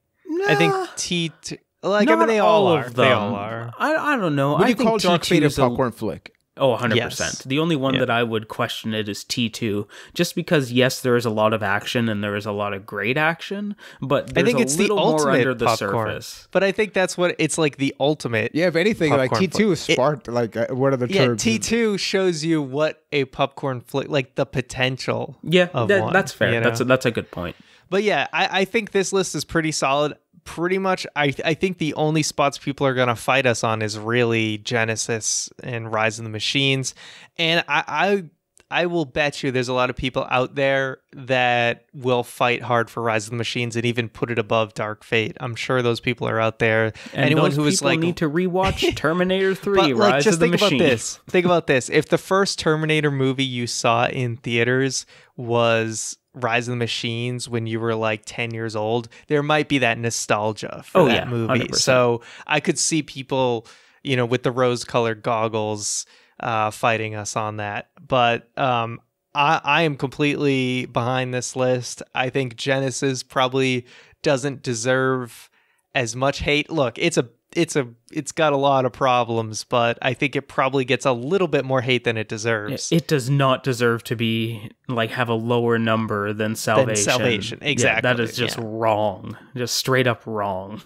they all are. They all are. I don't know. Would you call Dark Fate a popcorn flick? Oh, 100%. Yes. The only one that I would question it is T2, just because, yes, there is a lot of action and there is a lot of great action, but there's it's a little more under the surface. But I think that's what it's like, the ultimate. Yeah, if anything, like T2 is sparked, what are the terms? Yeah, T2 shows you what a popcorn flick, like the potential. Yeah, of one, that's fair. That's a good point. But yeah, I think this list is pretty solid. Pretty much, I think the only spots people are going to fight us on is really Genesis and Rise of the Machines. And I will bet you there's a lot of people out there that will fight hard for Rise of the Machines and even put it above Dark Fate. I'm sure those people are out there. And anyone who is like, need to rewatch Terminator 3, but, like, Rise just of the think Machine. About this. Think about this. If the first Terminator movie you saw in theaters was Rise of the Machines when you were like 10 years old, there might be that nostalgia for that movie. 100%. So I could see people, you know, with the rose-colored goggles fighting us on that. But I am completely behind this list. I think Genesis probably doesn't deserve as much hate. Look, it's got a lot of problems, but I think it probably gets a little bit more hate than it deserves. It does not deserve to be like have a lower number than Salvation. Exactly. Yeah, that is just wrong. Just straight up wrong.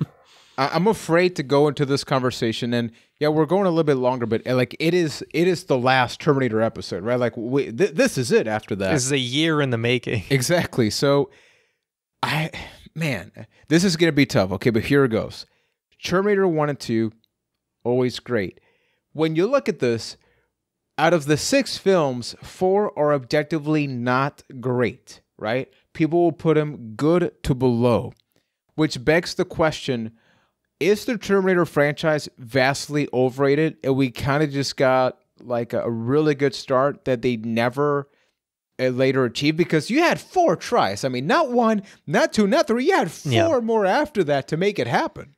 I'm afraid to go into this conversation, and yeah, we're going a little bit longer, but like it is the last Terminator episode, right? Like this is it after that. This is a year in the making. Exactly. So man, this is going to be tough. Okay, but here it goes. Terminator 1 and 2, always great. When you look at this, out of the 6 films, 4 are objectively not great, right? People will put them good to below, which begs the question, is the Terminator franchise vastly overrated and we kind of just got like a really good start that they never later achieved? Because you had 4 tries. I mean, not 1, not 2, not 3. You had 4 more after that to make it happen.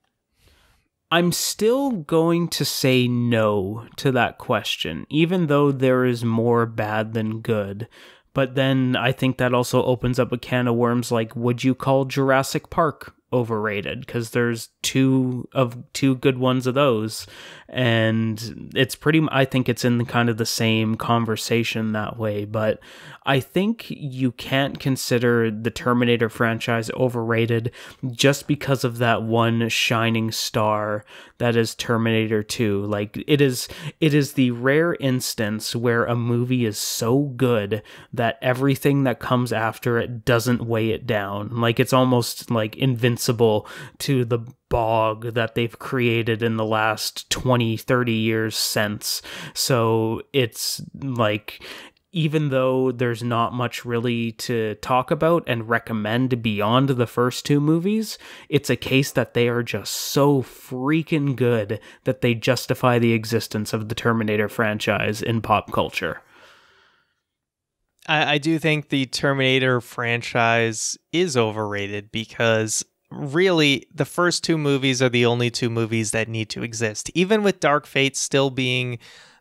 I'm still going to say no to that question, even though there is more bad than good. But then I think that also opens up a can of worms like, would you call Jurassic Park overrated? Because there's two good ones of those, and it's I think it's in kind of the same conversation that way. But I think you can't consider the Terminator franchise overrated just because of that one shining star that is Terminator 2. Like it is the rare instance where a movie is so good that everything that comes after it doesn't weigh it down. Like it's almost like invincible to the bog that they've created in the last 20, 30 years since. So it's like, even though there's not much really to talk about and recommend beyond the first 2 movies, it's a case that they are just so freaking good that they justify the existence of the Terminator franchise in pop culture. I do think the Terminator franchise is overrated because really the first 2 movies are the only 2 movies that need to exist. Even with Dark Fate still being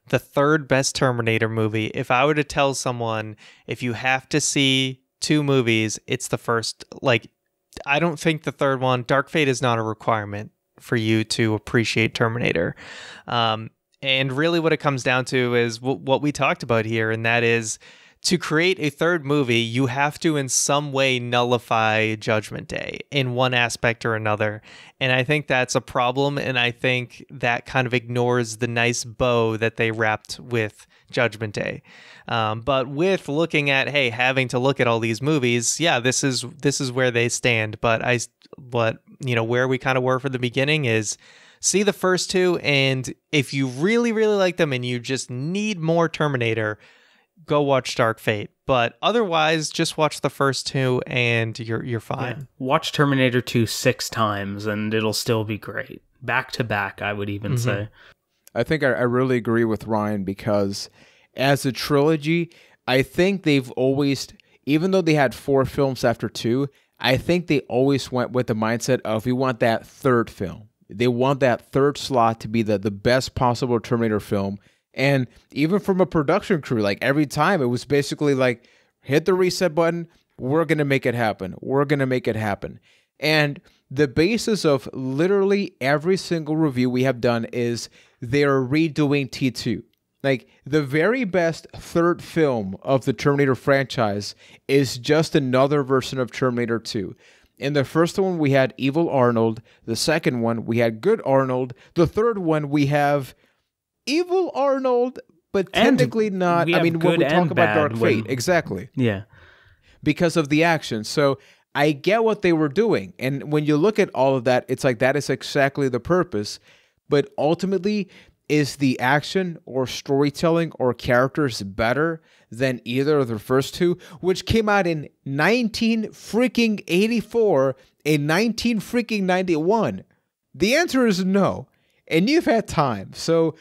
the 3rd best Terminator movie, if I were to tell someone, if you have to see 2 movies, it's the first. Like, I don't think the 3rd one, Dark Fate, is not a requirement for you to appreciate Terminator. And really what it comes down to is what we talked about here, and that is, to create a 3rd movie, you have to in some way nullify Judgment Day in one aspect or another. And I think that's a problem, and I think that kind of ignores the nice bow that they wrapped with Judgment Day. But with looking at, hey, having to look at all these movies, yeah, this is where they stand. But where we kind of were from the beginning is, see the first 2, and if you really, really like them and you just need more Terminator, go watch Dark Fate. But otherwise, just watch the first 2 and you're fine. Yeah. Watch Terminator 2 6 times and it'll still be great. Back to back, I would even say. I think I really agree with Ryan, because as a trilogy, I think they've always, even though they had 4 films after 2, I think they always went with the mindset of, we want that 3rd film. They want that 3rd slot to be the best possible Terminator film. And even from a production crew, like every time it was basically like, hit the reset button, we're going to make it happen. We're going to make it happen. And the basis of literally every single review we have done is they're redoing T2. Like the very best 3rd film of the Terminator franchise is just another version of Terminator 2. In the first one, we had Evil Arnold. The second one, we had Good Arnold. The 3rd one, we have Evil Arnold, but technically not. I mean, when we talk about Dark Fate, exactly. Yeah. Because of the action. So I get what they were doing. And when you look at all of that, it's like that is exactly the purpose. But ultimately, is the action or storytelling or characters better than either of the first two, which came out in 1984 and 1991? The answer is no. And you've had time. So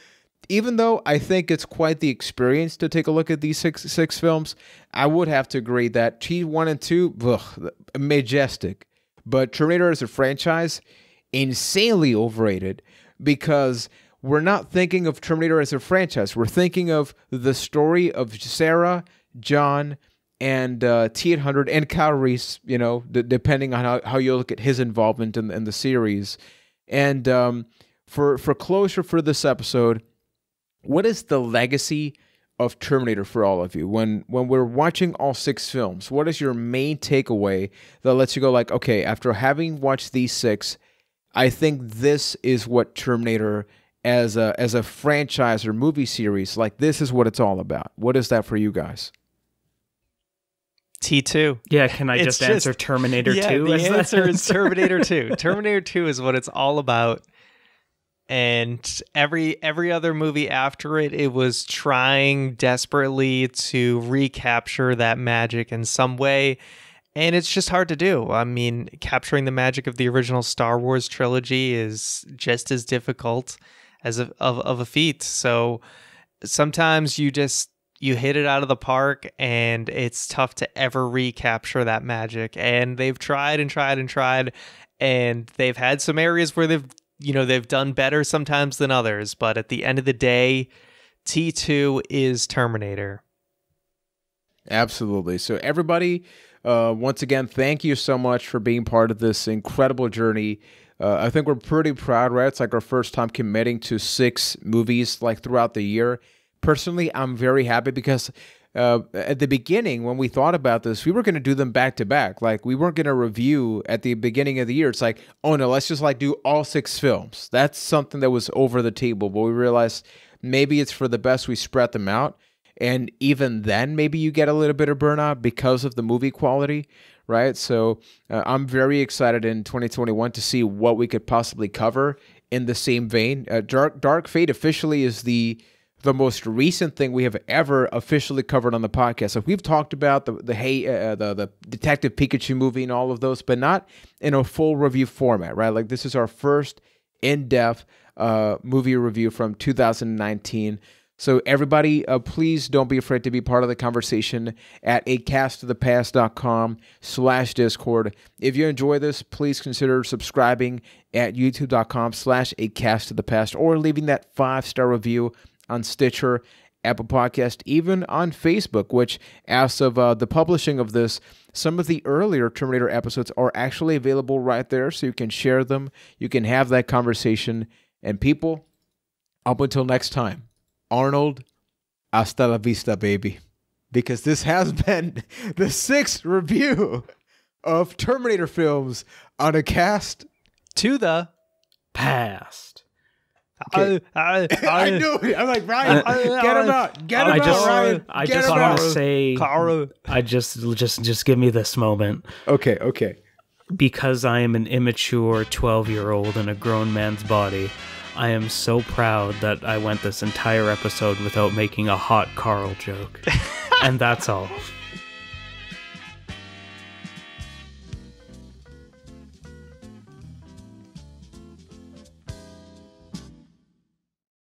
even though I think it's quite the experience to take a look at these six films, I would have to agree that T1 and 2, majestic. But Terminator as a franchise, insanely overrated, because we're not thinking of Terminator as a franchise. We're thinking of the story of Sarah, John, and T-800 and Kyle Reese, you know, depending on how you look at his involvement in the series. And for closure for this episode, what is the legacy of Terminator for all of you? When we're watching all 6 films, what is your main takeaway that lets you go like, okay, after having watched these 6, I think this is what Terminator as a franchise or movie series, like this is what it's all about. What is that for you guys? T2. Yeah, can I just answer Terminator 2? Yeah, the answer is Terminator 2. Terminator 2 is what it's all about. And every other movie after it, it was trying desperately to recapture that magic in some way. And it's just hard to do. I mean, capturing the magic of the original Star Wars trilogy is just as difficult as of a feat. So sometimes you hit it out of the park, and it's tough to ever recapture that magic. And they've tried and tried and tried, and they've had some areas where they've done better sometimes than others. But at the end of the day, T2 is Terminator. Absolutely. So everybody, once again, thank you so much for being part of this incredible journey. I think we're pretty proud, right? It's like our first time committing to 6 movies like throughout the year. Personally, I'm very happy because at the beginning, when we thought about this, we were going to do them back to back. Like, we weren't going to review at the beginning of the year. It's like, oh no, let's just like do all 6 films. That's something that was over the table. But we realized maybe it's for the best we spread them out. And even then, maybe you get a little bit of burnout because of the movie quality, right? So I'm very excited in 2021 to see what we could possibly cover in the same vein. Dark Fate officially is the most recent thing we have ever officially covered on the podcast. So we've talked about the Detective Pikachu movie and all of those, but not in a full review format, right? Like, this is our first in-depth movie review from 2019. So everybody, please don't be afraid to be part of the conversation at acastofthepast.com/Discord. If you enjoy this, please consider subscribing at youtube.com/acastofthepast or leaving that 5-star review on Stitcher, Apple Podcast, even on Facebook, which as of the publishing of this, some of the earlier Terminator episodes are actually available right there, so you can share them, you can have that conversation. And people, up until next time, Arnold, hasta la vista, baby. Because this has been the 6th review of Terminator films on a cast to the past. Okay. I knew it. I'm like, Ryan, get him out. Get him out, Ryan. I just want to say, I just give me this moment. Okay. Because I am an immature 12-year-old in a grown man's body, I am so proud that I went this entire episode without making a hot Carl joke. And that's all.